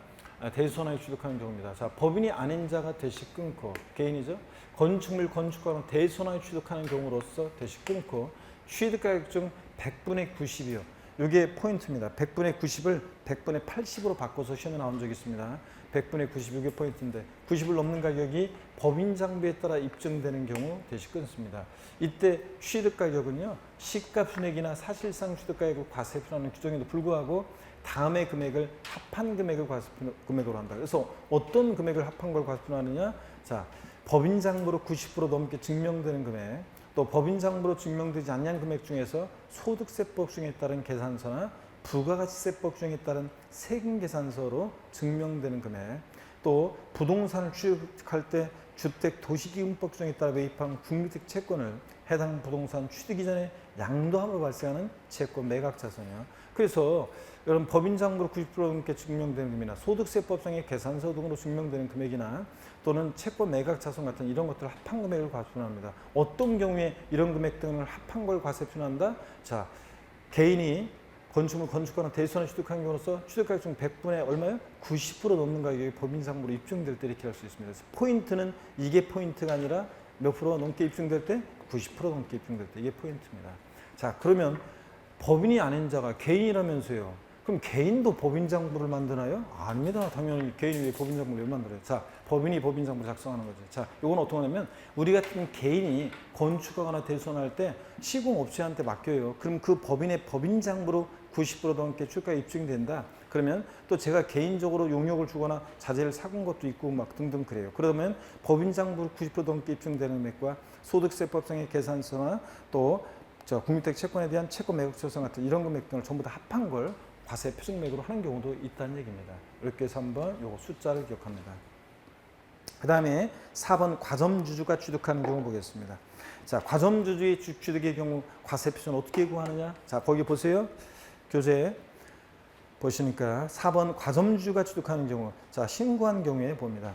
대선하여 취득하는 경우입니다. 자, 법인이 아닌 자가 대시 끊고 개인이죠. 건축물 건축하거나 대선하여 취득하는 경우로서 대시 끊고 취득가액 중 100분의 90이요. 이게 포인트입니다. 100분의 90을 100분의 80으로 바꿔서 시험에 나온 적이 있습니다. 100분의 90 이게 포인트인데 90을 넘는 가격이 법인장부에 따라 입증되는 경우 대시 끊습니다. 이때 취득가격은요. 시가총액이나 사실상 취득가액을 과세표라는 규정에도 불구하고 다음의 금액을 합한 금액을 과세금액으로 한다. 그래서 어떤 금액을 합한 걸 과세표하느냐? 자, 법인장부로 90% 넘게 증명되는 금액, 또 법인장부로 증명되지 않는 금액 중에서 소득세법 중에 따른 계산서나 부가가치세법 중에 따른 세금계산서로 증명되는 금액, 또 부동산을 취득할 때 주택도시기금법 중에 따라 매입한 국민주택 채권을 해당 부동산 취득 이전에 양도함으로 발생하는 채권 매각자산이요. 그래서 여러분 법인장부로 90% 넘게 증명되는 금액이나 소득세법상의 계산서 등으로 증명되는 금액이나 또는 채권 매각자산 같은 이런 것들을 합한 금액을 과세표합니다. 어떤 경우에 이런 금액 등을 합한 걸 과세표한다? 자, 개인이 건축물 건축하거나 대선을 취득한 경우로서 취득가액 중 100분의 얼마요? 90% 넘는 가격이 법인장부로 입증될 때 이렇게 할 수 있습니다. 그래서 포인트는 이게 포인트가 아니라 몇 프로 넘게 입증될 때? 90% 넘게 입증될 때 이게 포인트입니다. 자, 그러면 법인이 아닌 자가 개인이라면서요. 그럼 개인도 법인장부를 만드나요? 아닙니다. 당연히 개인이 왜 법인장부를 왜 만들어요? 자, 법인이 법인장부를 작성하는 거죠. 자, 이건 어떻게 하냐면 우리 같은 개인이 건축하거나 대선할 때 시공업체한테 맡겨요. 그럼 그 법인의 법인장부로 90% 넘게 출가 입증된다. 그러면 또 제가 개인적으로 용역을 주거나 자재를 사건 것도 있고 막 등등 그래요. 그러면 법인장부로 90% 넘게 입증되는 금액과 소득세법상의 계산서나 또 국민주택 채권에 대한 채권 매각조정 같은 이런 금액 등을 전부 다 합한 걸 과세 표준금액으로 하는 경우도 있다는 얘기입니다. 이렇게 해서 한번 요거 숫자를 기억합니다. 그 다음에 4번 과점주주가 취득하는 경우 보겠습니다. 자, 과점주주의 취득의 경우 과세 표준을 어떻게 구하느냐? 자, 거기 보세요. 교재 보시니까 4번 과점주주가 취득하는 경우, 자, 신고한 경우에 봅니다.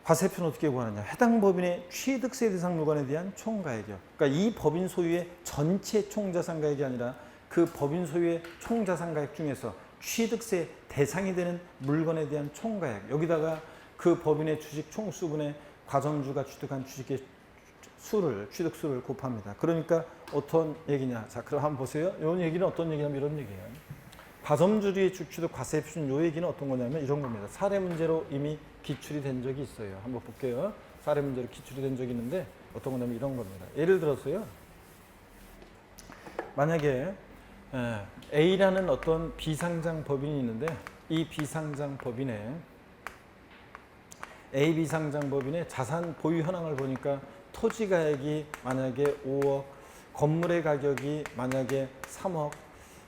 과세표는 어떻게 구하느냐? 해당 법인의 취득세 대상 물건에 대한 총가액이요. 그러니까 이 법인 소유의 전체 총자산가액이 아니라 그 법인 소유의 총자산가액 중에서 취득세 대상이 되는 물건에 대한 총가액. 여기다가 그 법인의 주식 총수분의 과점주가 취득한 주식의 수를, 취득수를 곱합니다. 그러니까 어떤 얘기냐? 자, 그럼 한번 보세요. 이 얘기는 어떤 얘기냐면 이런 얘기예요. 과점주의 취득 과세표준 이 얘기는 어떤 거냐면 이런 겁니다. 사례 문제로 이미 기출이 된 적이 있어요. 한번 볼게요. 사례 문제로 기출이 된 적이 있는데 어떤 거냐면 이런 겁니다. 예를 들어서요. 만약에 A라는 어떤 비상장 법인이 있는데 이 비상장 법인에 A 비상장 법인의 자산 보유 현황을 보니까 토지 가액이 만약에 5억, 건물의 가격이 만약에 3억,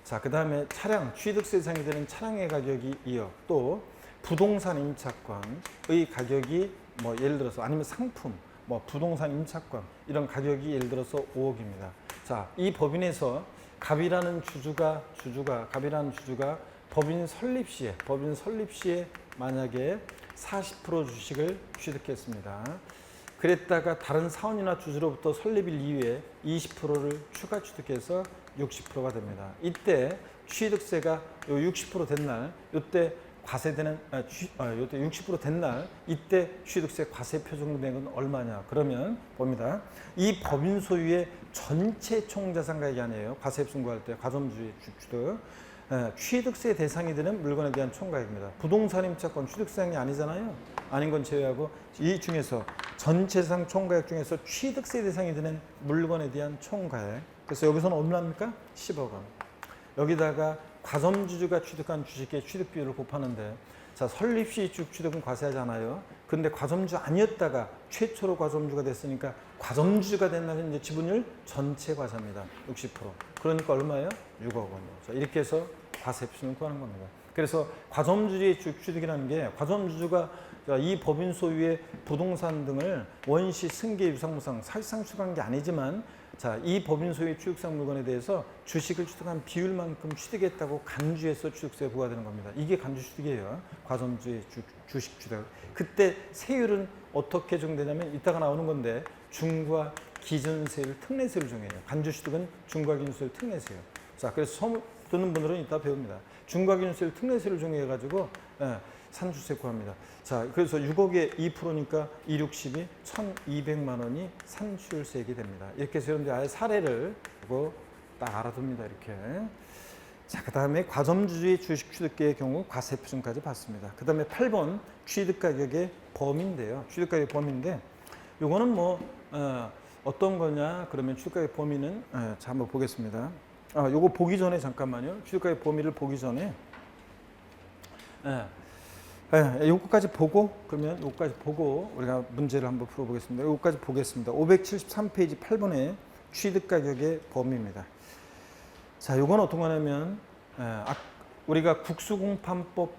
자, 그 다음에 차량, 취득세 대상이 되는 차량의 가격이 2억, 또 부동산 임차권의 가격이 뭐 예를 들어서 아니면 상품, 뭐 부동산 임차권 이런 가격이 예를 들어서 5억입니다. 자, 이 법인에서 갑이라는 주주가 법인 설립 시에 만약에 40% 주식을 취득했습니다. 그랬다가 다른 사원이나 주주로부터 설립일 이후에 20%를 추가 취득해서 60%가 됩니다. 이때 취득세가 60% 된 날, 이때 과세되는 이때 60% 된 날, 이때 취득세 과세 표준 금액은 얼마냐? 그러면 봅니다. 이 법인 소유의 전체 총자산가액이 아니에요. 과세 신고할 때 과점주의 취득. 취득세 대상이 되는 물건에 대한 총가액입니다. 부동산 임차권 취득세상이 아니잖아요. 아닌 건 제외하고 이 중에서 전체상 총가액 중에서 취득세 대상이 되는 물건에 대한 총가액. 그래서 여기서는 얼마입니까? 10억 원. 여기다가 과점주주가 취득한 주식의 취득 비율을 곱하는데, 자, 설립 시 취득은 과세하지 않아요. 근데 과점주 아니었다가 최초로 과점주가 됐으니까 과점주가 된 날은 이제 지분율 전체 과세입니다. 60%. 그러니까 얼마예요? 6억 원이요. 자, 이렇게 해서 과세 표준을 구하는 겁니다. 그래서 과점주의 취득이라는 게 과점주주가 이 법인 소유의 부동산 등을 원시, 승계, 유상무상 사실상 취득한 게 아니지만, 자, 이 법인 소유의 취득상 물건에 대해서 주식을 취득한 비율만큼 취득했다고 간주해서 취득세가 부과되는 겁니다. 이게 간주 취득이에요. 과점주의 주식 취득. 그때 세율은 어떻게 정되냐면 이따가 나오는 건데 중과 기준세율, 특례세율을 정해요. 간주 취득은 중과 기준세율, 특례세율. 자, 그래서 처음 듣는 분들은 이따 배웁니다. 중과 기준세율, 특례세율을 정해가지고 산주세 구합니다. 자, 그래서 6억에 2%니까 2, 60이 1,200만 원이 산출세액이 됩니다. 이렇게 해서 여러분들 아예 사례를 보고 딱 알아둡니다. 이렇게. 자, 그 다음에 과점주의 주식 취득계의 경우 과세 표준까지 봤습니다. 그 다음에 8번 취득가격의 범위인데요. 취득가격 범위인데 요거는 뭐 어떤 거냐 그러면 취득가격 범위는 자, 한번 보겠습니다. 요거 보기 전에 잠깐만요. 취득가격 범위를 보기 전에 요거까지 보고 그러면 요거까지 보고 우리가 문제를 한번 풀어보겠습니다. 요거까지 보겠습니다. 573페이지 8번의 취득가격의 범위입니다. 자, 요건 어떤 거냐면 우리가 국수공판법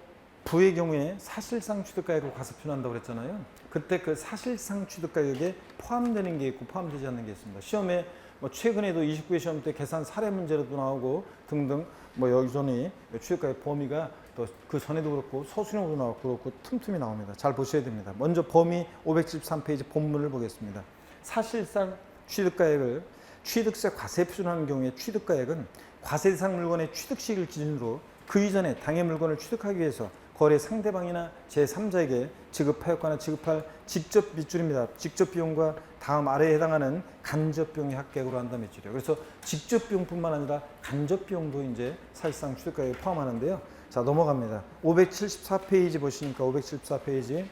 부의 경우에 사실상 취득가격을 과세 표준한다고 그랬잖아요. 그때 그 사실상 취득가격에 포함되는 게 있고 포함되지 않는 게 있습니다. 시험에 뭐 최근에도 29회 시험 때 계산 사례 문제로도 나오고 등등 뭐 여기저기 취득가격 범위가 또 그 전에도 그렇고 서술형으로 나왔고 그렇고 틈틈이 나옵니다. 잘 보셔야 됩니다. 먼저 범위 573페이지 본문을 보겠습니다. 사실상 취득가액을 취득세 과세 표준하는 경우에 취득가액은 과세 대상 물건의 취득 시기를 기준으로 그 이전에 당해 물건을 취득하기 위해서 거래 상대방이나 제3자에게 지급하였거나 지급할 직접 빗줄입니다. 직접 비용과 다음 아래에 해당하는 간접 비용의 합계액으로 한다 빗줄이에요. 그래서 직접 비용뿐만 아니라 간접 비용도 이제 사실상 취득가액에 포함하는데요. 자, 넘어갑니다. 574페이지 보시니까 574페이지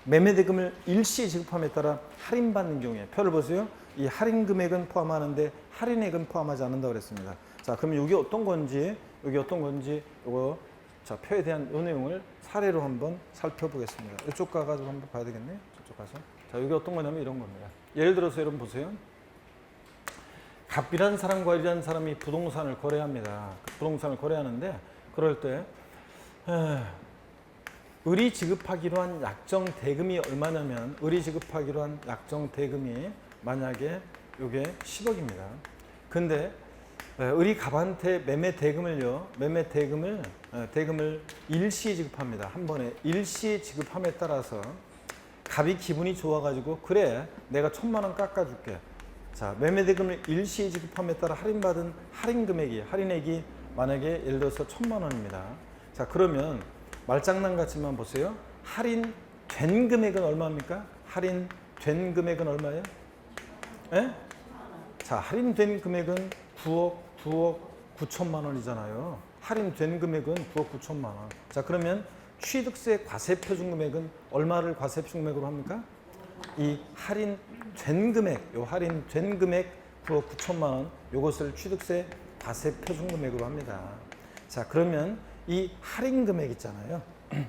매매 대금을 일시에 지급함에 따라 할인받는 경우에 표를 보세요. 이 할인 금액은 포함하는데 할인액은 포함하지 않는다고 그랬습니다. 자, 그럼 여기 어떤 건지 요거 자, 표에 대한 요 내용을 사례로 한번 살펴보겠습니다. 이쪽 가가지고 한번 봐야 되겠네요. 저쪽 가서. 자, 여기 어떤 거냐면 이런 겁니다. 예를 들어서 여러분 보세요. 갑이라는 사람과 이라는 사람이 부동산을 거래합니다. 부동산을 거래하는데 그럴 때 을이 지급하기로 한 약정 대금이 얼마냐면 을이 지급하기로 한 약정 대금이 만약에 요게 10억입니다. 근데 을이 갑한테 매매 대금을 일시에 지급합니다. 한 번에 일시에 지급함에 따라서 갑이 기분이 좋아가지고 그래 내가 1,000만 원 깎아줄게. 자, 매매 대금을 일시에 지급함에 따라 할인받은 할인액이 만약에 예를 들어서 1,000만 원입니다. 자, 그러면 말장난 같지만 보세요. 할인된 금액은 얼마입니까? 할인된 금액은 얼마예요? 예? 자, 할인된 금액은 9억 9천만 원이잖아요. 할인된 금액은 9억 9천만 원. 자, 그러면 취득세 과세표준 금액은 얼마를 과세표준 금액으로 합니까? 이 할인된 금액, 요 할인된 금액 9억 9천만 원, 요것을 취득세 과세표준 금액으로 합니다. 자, 그러면 이 할인 금액 있잖아요.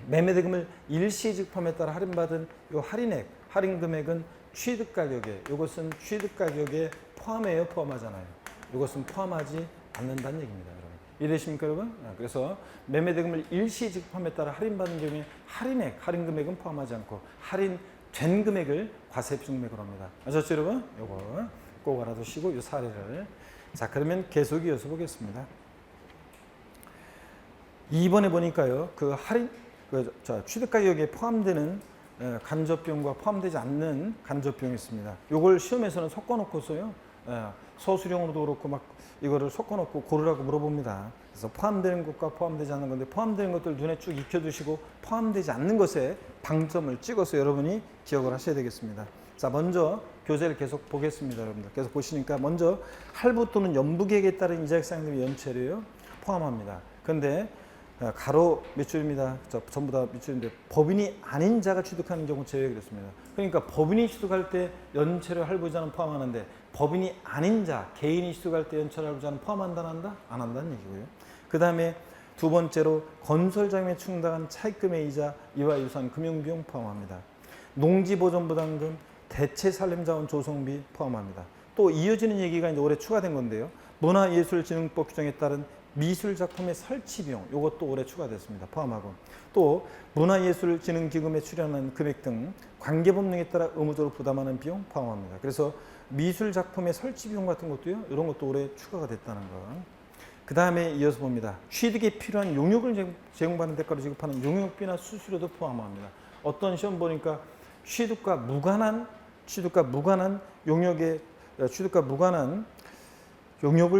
매매 대금을 일시 지급함에 따라 할인받은 요 할인 금액은 취득 가격에, 요것은 취득 가격에 포함해요, 포함하잖아요. 이것은 포함하지 않는다는 얘기입니다, 여러분. 이해되십니까, 여러분? 그래서 매매 대금을 일시 지급함에 따라 할인받는 경우에 할인 금액은 포함하지 않고 할인된 금액을 과세표준 금액으로 합니다. 아셨죠, 여러분? 요거 꼭 알아두시고 이 사례를. 자, 그러면 계속 이어서 보겠습니다. 2번에 보니까요, 취득 가격에 포함되는 간접비용과 포함되지 않는 간접비용이 있습니다. 요걸 시험에서는 섞어놓고서요, 서술형으로도 그렇고 막 이거를 섞어놓고 고르라고 물어봅니다. 그래서 포함되는 것과 포함되지 않는 건데 포함되는 것들 눈에 쭉 익혀두시고 포함되지 않는 것에 방점을 찍어서 여러분이 기억을 하셔야 되겠습니다. 자, 먼저 교재를 계속 보겠습니다. 여러분들 계속 보시니까 먼저 할부 또는 연부계획에 따른 이자액상금의 연체료요 포함합니다. 근데 가로 몇 줄입니다. 전부 다 몇 줄인데 법인이 아닌 자가 취득하는 경우 제외되었습니다. 그러니까 법인이 취득할 때 연체료 할부자는 포함하는데 법인이 아닌 자, 개인이 취득할 때 연체료 할부자는 포함한다, 안 한다는 얘기고요. 그 다음에 두 번째로 건설자금에 충당한 차입금의 이자, 이와 유사한 금융비용 포함합니다. 농지보전부담금, 대체살림자원 조성비 포함합니다. 또 이어지는 얘기가 이제 올해 추가된 건데요. 문화예술진흥법 규정에 따른 미술작품의 설치비용, 이것도 올해 추가됐습니다. 포함하고 또 문화예술진흥기금에 출연한 금액 등 관계법령에 따라 의무적으로 부담하는 비용 포함합니다. 그래서 미술작품의 설치비용 같은 것도요, 이런 것도 올해 추가가 됐다는 거. 그 다음에 이어서 봅니다. 취득에 필요한 용역을 제공받는 대가로 지급하는 용역비나 수수료도 포함합니다. 어떤 시험 보니까 취득과 무관한 용역을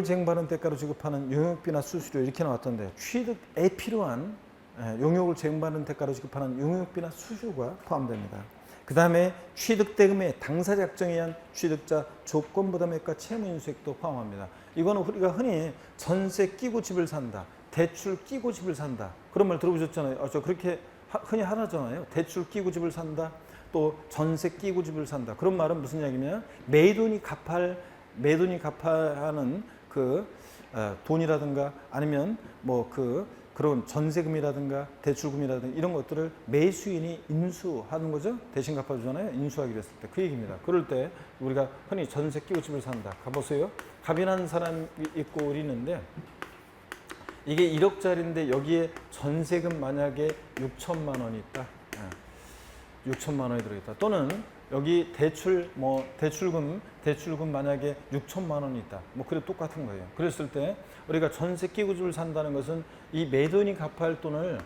제공받는 대가로 지급하는 용역비나 수수료 이렇게 나왔던데 취득에 필요한 용역을 제공받는 대가로 지급하는 용역비나 수수료가 포함됩니다. 그 다음에 취득대금의 당사자 약정에 의한 취득자 조건부담액과 채무인수액도 포함합니다. 이거는 우리가 흔히 전세 끼고 집을 산다, 대출 끼고 집을 산다, 그런 말 들어보셨잖아요. 저 그렇게 흔히 하잖아요. 대출 끼고 집을 산다, 또 전세 끼고 집을 산다. 그런 말은 무슨 이야기냐면 매돈이 갚아야 하는 그 돈이라든가 아니면 그런 전세금이라든가 대출금이라든가 이런 것들을 매수인이 인수하는 거죠. 대신 갚아주잖아요. 인수하기로 했을 때 그 얘기입니다. 그럴 때 우리가 흔히 전세 끼고 집을 산다. 가보세요. 갑이라는 사람이 있고 우리 있는데 이게 1억짜리인데 여기에 전세금 만약에 6천만 원이 있다. 6천만 원이 들어있다. 또는 여기 대출금 만약에 6천만 원이 있다. 그래 똑같은 거예요. 그랬을 때 우리가 전세 끼고 집을 산다는 것은 이 매돈이 갚아야 할 돈을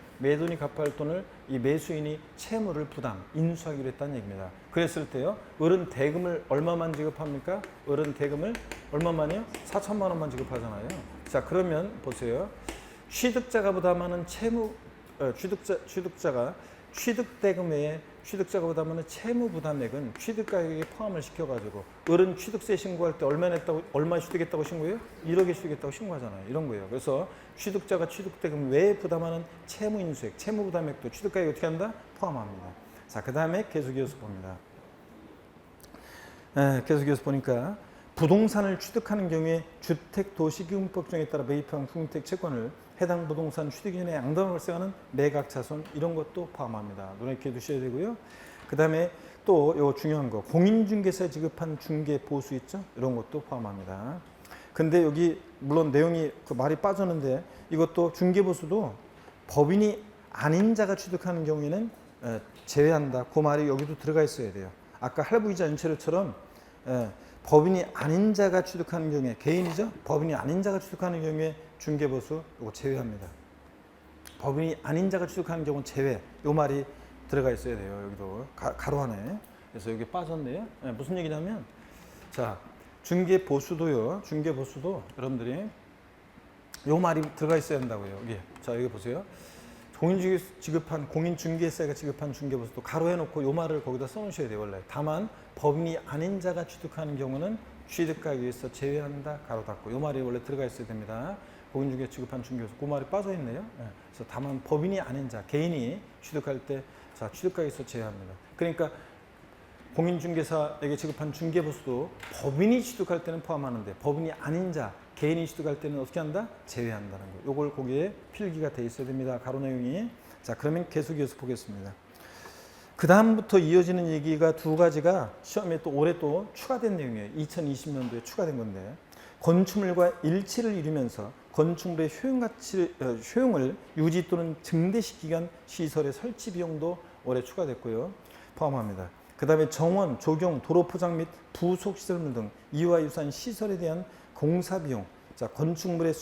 이 매수인이 채무를 인수하기로 했다는 얘기입니다. 그랬을 때요, 을은 대금을 얼마만 지급합니까? 을은 대금을 얼마만이요? 4천만 원만 지급하잖아요. 자, 그러면 보세요. 취득자가 부담하는 취득자가 부담하는 채무 부담액은 취득 가격에 포함을 시켜가지고 을은 취득세 신고할 때 얼마 취득했다고 신고해요? 1억에 취득했다고 신고하잖아요. 이런 거예요. 그래서 취득자가 취득대금 외에 부담하는 채무 인수액, 채무 부담액도 취득 가격에 어떻게 한다? 포함합니다. 자, 그 다음에 계속 이어서 봅니다. 계속 이어서 보니까 부동산을 취득하는 경우에 주택도시기금법 등에 따라 매입한 국민택 채권을 해당 부동산 취득 이전에 양도가 발생하는 매각자손 이런 것도 포함합니다. 눈에 익혀 두셔야 되고요. 그 다음에 또 이거 중요한 거 공인중개사에 지급한 중개보수 있죠? 이런 것도 포함합니다. 근데 여기 물론 내용이 말이 빠졌는데 이것도 중개보수도 법인이 아닌 자가 취득하는 경우에는 제외한다. 그 말이 여기도 들어가 있어야 돼요. 아까 할부이자 연체료처럼 법인이 아닌 자가 취득하는 경우에 개인이죠. 법인이 아닌 자가 취득하는 경우에 중개보수 이거 제외합니다. 법인이 아닌 자가 취득하는 경우는 제외. 요 말이 들어가 있어야 돼요. 여기도 가로 안에. 그래서 여기 빠졌네요. 무슨 얘기냐면 자 중개보수도요. 중개보수도 여러분들이 요 말이 들어가 있어야 된다고요. 여기 자 여기 보세요. 공인중개사가 지급한 중개보수도 가로 해놓고 요 말을 거기다 써놓으셔야 돼요. 원래. 다만 법인이 아닌 자가 취득하는 경우는 취득가격에서 제외한다. 가로 닫고 요 말이 원래 들어가 있어야 됩니다. 공인중개사 지급한 중개보수 그 말이 빠져 있네요. 그래서 다만 법인이 아닌 자 개인이 취득할 때 자 취득가격에서 제외합니다. 그러니까 공인중개사에게 지급한 중개보수도 법인이 취득할 때는 포함하는데 법인이 아닌 자 개인이 취득할 때는 어떻게 한다? 제외한다는 거. 요걸 거기에 필기가 돼 있어야 됩니다. 가로 내용이. 자, 그러면 계속해서 보겠습니다. 그 다음부터 이어지는 얘기가 두 가지가 시험에 또 올해 또 추가된 내용이에요. 2020년도에 추가된 건데 건축물과 일치를 이루면서 건축물의 효용을 유지 또는 증대시키기 위한 시설의 설치 비용도 올해 추가됐고요. 포함합니다. 그 다음에 정원, 조경, 도로 포장 및 부속 시설물 등 이와 유사한 시설에 대한 공사 비용, 자 건축물의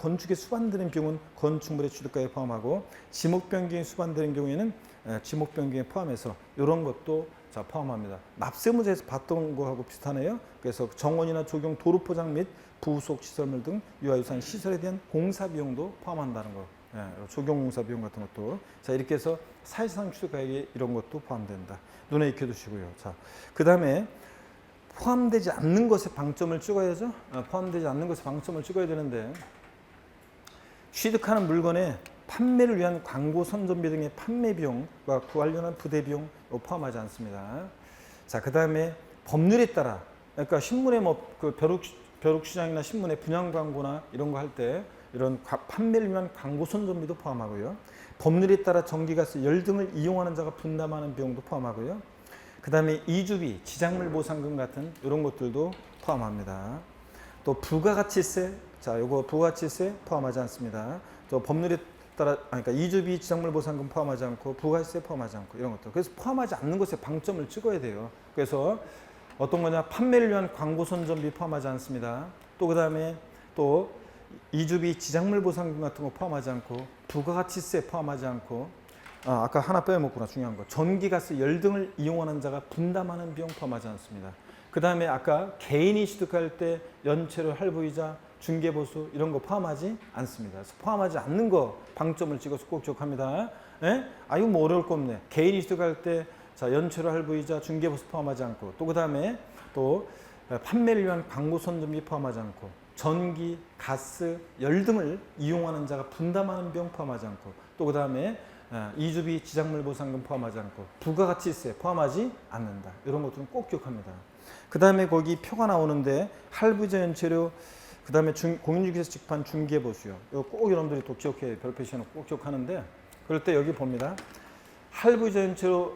건축에 수반되는 비용은 건축물의 취득가에 포함하고 지목 변경에 수반되는 경우에는 지목 변경에 포함해서 이런 것도 자 포함합니다. 납세무자에서 봤던 거하고 비슷하네요. 그래서 정원이나 조경, 도로 포장 및 부속 시설물 등 이와 유사한 시설에 대한 공사 비용도 포함한다는 거. 조경 공사 비용 같은 것도 자 이렇게 해서 사실상 취득가액에 이런 것도 포함된다. 눈에 익혀두시고요. 자 그 다음에 포함되지 않는 것에 방점을 찍어야죠. 포함되지 않는 것에 방점을 찍어야 되는데 취득하는 물건의 판매를 위한 광고 선전비 등의 판매 비용과 그 관련한 부대 비용 포함하지 않습니다. 자, 그 다음에 법률에 따라 그러니까 신문에 그 벼룩 시장이나 신문에 분양 광고나 이런 거 할 때 이런 판매를 위한 광고 선전비도 포함하고요. 법률에 따라 전기가스, 열 등을 이용하는 자가 분담하는 비용도 포함하고요. 그 다음에 이주비, 지작물 보상금 같은 이런 것들도 포함합니다. 또 부가가치세, 자, 요거 부가가치세 포함하지 않습니다. 또 법률에 따라, 그러니까 이주비, 지작물 보상금 포함하지 않고 부가가치세 포함하지 않고 이런 것들. 그래서 포함하지 않는 것에 방점을 찍어야 돼요. 그래서 어떤 거냐, 판매를 위한 광고 선전비 포함하지 않습니다. 또 그 다음에 또 이주비, 지작물 보상금 같은 거 포함하지 않고 부가가치세 포함하지 않고 아까 하나 빼먹구나. 중요한 거. 전기가스, 열 등을 이용하는 자가 분담하는 비용 포함하지 않습니다. 그 다음에 아까 개인이 취득할 때 연체료, 할부이자, 중개보수 이런 거 포함하지 않습니다. 그래서 포함하지 않는 거 방점을 찍어서 꼭 기억합니다. 예? 이거 뭐 어려울 거 없네. 개인이 취득할 때 자, 연체료, 할부이자, 중개보수 포함하지 않고 또 그 다음에 또 판매를 위한 광고 선전비 포함하지 않고 전기, 가스, 열 등을 이용하는 자가 분담하는 비용 포함하지 않고 또 그 다음에 이주비, 지작물 보상금 포함하지 않고 부가가치세 포함하지 않는다. 이런 것들은 꼭 기억합니다. 그 다음에 거기 표가 나오는데 할부자 연체료, 그 다음에 공인중개사 지급한 중개보수요. 이거 꼭 여러분들이 또 기억해요. 별표 시에는 꼭 기억하는데 그럴 때 여기 봅니다. 할부자 연체료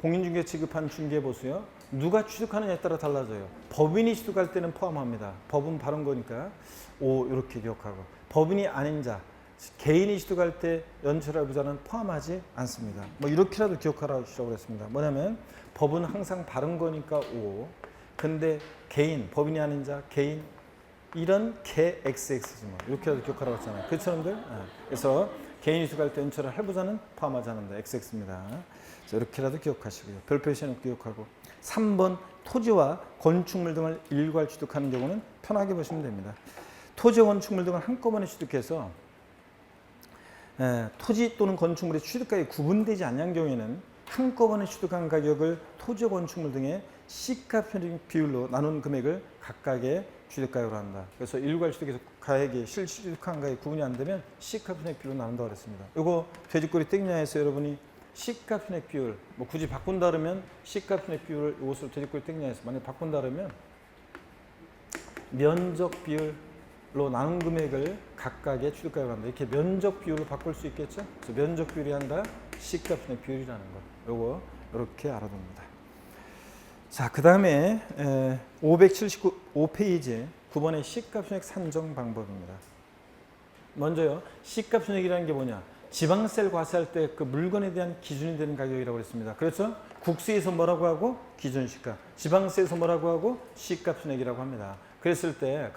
공인중개사 지급한 중개보수요. 누가 취득하느냐에 따라 달라져요. 법인이 취득할 때는 포함합니다. 법은 바른 거니까 이렇게 기억하고 법인이 아닌 자 개인이 취득할 때 연체료 할부자는 포함하지 않습니다. 뭐 이렇게라도 기억하라고 그랬습니다. 뭐냐면 법은 항상 바른 거니까 O. 근데 개인, 법인이 아닌 자, 개인 이런 개 XX지 뭐 이렇게라도 기억하라고 했잖아요. 그렇죠, 여러분들? 그래서 개인이 취득할 때 연체료 할부자는 포함하지 않는다. XX입니다. 자, 이렇게라도 기억하시고요. 별표 시에는 기억하고 3번 토지와 건축물 등을 일괄 취득하는 경우는 편하게 보시면 됩니다. 토지와 건축물 등을 한꺼번에 취득해서 토지 또는 건축물의 취득가액이 구분되지 않는 경우에는 한꺼번에 취득한 가격을 토지 건축물 등의 시가 비율로 나눈 금액을 각각의 취득가액으로 한다. 그래서 일괄 취득에서 가액이 실취득한 가액이 구분이 안 되면 시가 비율로 나눈다고 그랬습니다. 이거 돼지꼬리 땡냐에서 여러분이 시가 비율 뭐 굳이 바꾼다 그러면 시가 비율을 이것을 돼지꼬리 땡냐에서 만약 바꾼다 그러면 면적 비율로 나눈 금액을 각각의 취득가액으로 한다. 이렇게 면적 비율로 바꿀 수 있겠죠? 그래서 면적 비율이 아니라 시가 비율이라는 거. 요거 이렇게 알아둡니다. 자, 그 다음에 575페이지 9번의 시가순액 산정 방법입니다. 먼저요, 시가순액이라는 게 뭐냐? 지방세를 과세할 때 그 물건에 대한 기준이 되는 가격이라고 그랬습니다. 그렇죠? 국세에서 뭐라고 하고 기준시가, 지방세에서 뭐라고 하고 시가순액이라고 합니다. 그랬을 때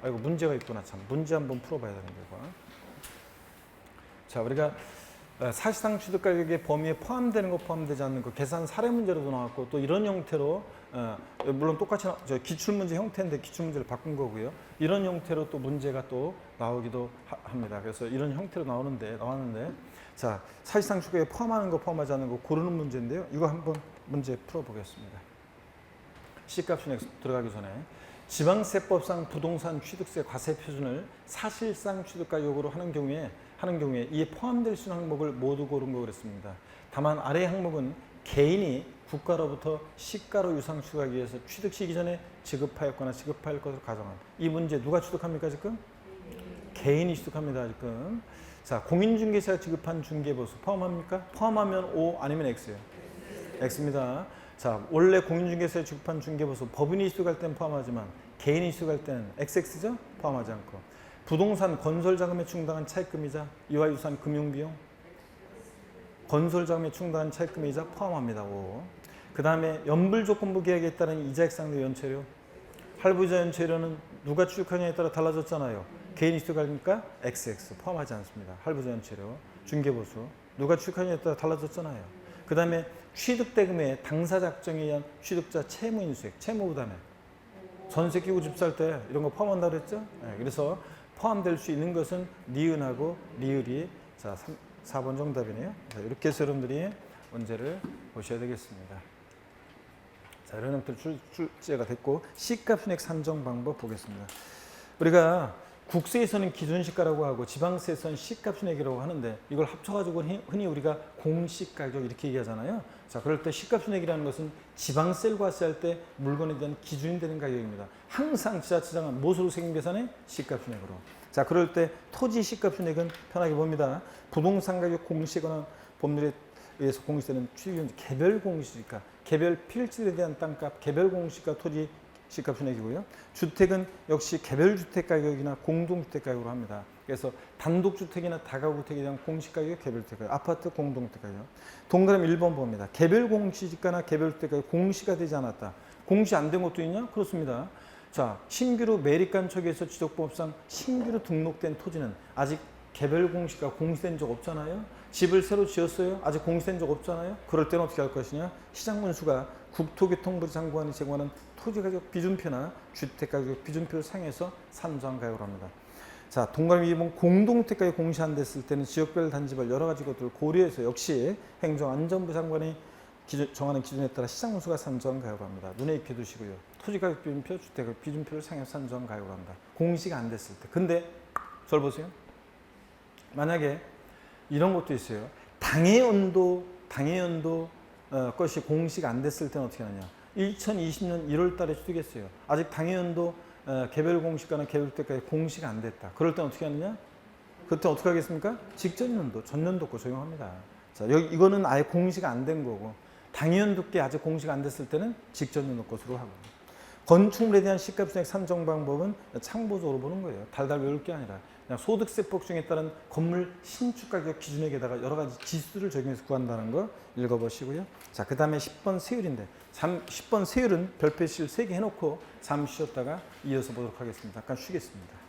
아이고 문제가 있구나. 참 문제 한번 풀어봐야 되는 거고. 자, 우리가 사실상 취득가격의 범위에 포함되는 거 포함되지 않는 거 계산 사례 문제로도 나왔고, 또 이런 형태로 물론 똑같이 기출문제 형태인데 기출문제를 바꾼 거고요. 이런 형태로 또 문제가 또 나오기도 합니다. 그래서 이런 형태로 나왔는데 자, 사실상 취득가격에 포함하는 거 포함하지 않는 거 고르는 문제인데요. 이거 한번 문제 풀어보겠습니다. C값순액 들어가기 전에 지방세법상 부동산 취득세 과세 표준을 사실상 취득가격으로 하는 경우에 이에 포함될 수 있는 항목을 모두 고른 거 그랬습니다. 다만 아래 항목은 개인이 국가로부터 시가로 유상 취득하기 위해서 취득 시기 전에 지급하였거나 지급할 것으로 가정한, 이 문제 누가 취득합니까 지금? 개인이 취득합니다 지금. 자, 공인중개사가 지급한 중개보수 포함합니까? 포함하면 O 아니면 X예요. X입니다. 자, 원래 공인중개사에 지급한 중개보수 법인이 취득할 때는 포함하지만 개인이 취득할 때는 XX죠? 포함하지 않고. 부동산 건설자금에 충당한 차입금이자 이와 유사한 금융비용, 건설자금에 충당한 차입금이자 포함합니다. 그 다음에 연불조건부 계약에 따른 이자액 상대 연체료, 할부이자 연체료는 누가 취득하냐에 따라 달라졌잖아요. 개인이 취득하니까 XX 포함하지 않습니다. 할부이자 연체료, 중개보수 누가 취득하냐에 따라 달라졌잖아요. 그 다음에 취득대금의 당사자 확정에 의한 취득자 채무인수액, 채무부담액, 전세 끼고 집 살 때 이런 거 포함한다고 그랬죠? 네, 그래서 포함될 수 있는 것은 니은하고 리을이, 자 4번 정답이네요. 자, 이렇게 해서 여러분들이 문제를 보셔야 되겠습니다. 자, 이런 형태로 출제가 됐고, C값순액 산정 방법 보겠습니다. 우리가 국세에서는 기준시가라고 하고 지방세에서는 C값순액이라고 하는데, 이걸 합쳐가지고 흔히 우리가 공시가격 이렇게 얘기하잖아요. 자, 그럴 때 C값순액이라는 것은 지방세를 과세할 때 물건에 대한 기준이 되는 가격입니다. 항상 지자체장은 무엇으로 세금 계산해? C값순액으로. 자, 그럴 때 토지 C값순액은 편하게 봅니다. 부동산 가격 공시거나 법률에 의해서 공시되는 취득 개별 공시가, 개별 필지에 대한 땅값, 개별 공시가 토지 C값순액이고요. 주택은 역시 개별주택 가격이나 공동주택 가격으로 합니다. 그래서 단독주택이나 다가구주택에 대한 공시가격, 개별주택 가격, 아파트 공동주택 가격. 동그라미 1번 봅니다. 개별 공시지가나 개별주택 가격 공시가 되지 않았다. 공시 안 된 것도 있냐? 그렇습니다. 자, 신규로 매립간척에서 지적법상 신규로 등록된 토지는 아직 개별 공시가 공시된 적 없잖아요. 집을 새로 지었어요. 아직 공시된 적 없잖아요. 그럴 때는 어떻게 할 것이냐? 시장문수가 국토교통부 장관이 제공하는 토지가격 비준표나 주택가격 비준표를 사용해서 산정한 가격을 합니다. 자, 동그라미 2번 공동주택가격 공시 안 됐을 때는 지역별 단지별 여러 가지 것들을 고려해서 역시 행정안전부 장관이 정하는 기준에 따라 시장문수가 산정한 가격을 합니다. 눈에 익혀 두시고요. 토지가격 비준표, 주택가격 비준표를 사용해서 산정한 가격을 합니다. 공시가 안 됐을 때. 근데 절 보세요. 만약에 이런 것도 있어요. 당해연도 것이 공시가 안 됐을 때는 어떻게 하느냐. 2020년 1월 달에 취득했어요. 아직 당해연도 개별 공시가나 개별주택가에 공시가 안 됐다. 그럴 때는 어떻게 하느냐? 그때 어떻게 하겠습니까? 직전연도, 전년도 거 적용합니다. 자, 여기 이거는 아예 공시가 안 된 거고, 당해연도께 아직 공시가 안 됐을 때는 직전연도 것으로 하고. 건축물에 대한 C값순액 산정 방법은 참고적으로 보는 거예요. 달달 외울 게 아니라 그냥 소득세법 중에 따른 건물 신축 가격 기준액에다가 여러 가지 지수를 적용해서 구한다는 거 읽어보시고요. 자, 그 다음에 10번 세율인데 10번 세율은 별표실 3개 해놓고 잠시 쉬었다가 이어서 보도록 하겠습니다. 잠깐 쉬겠습니다.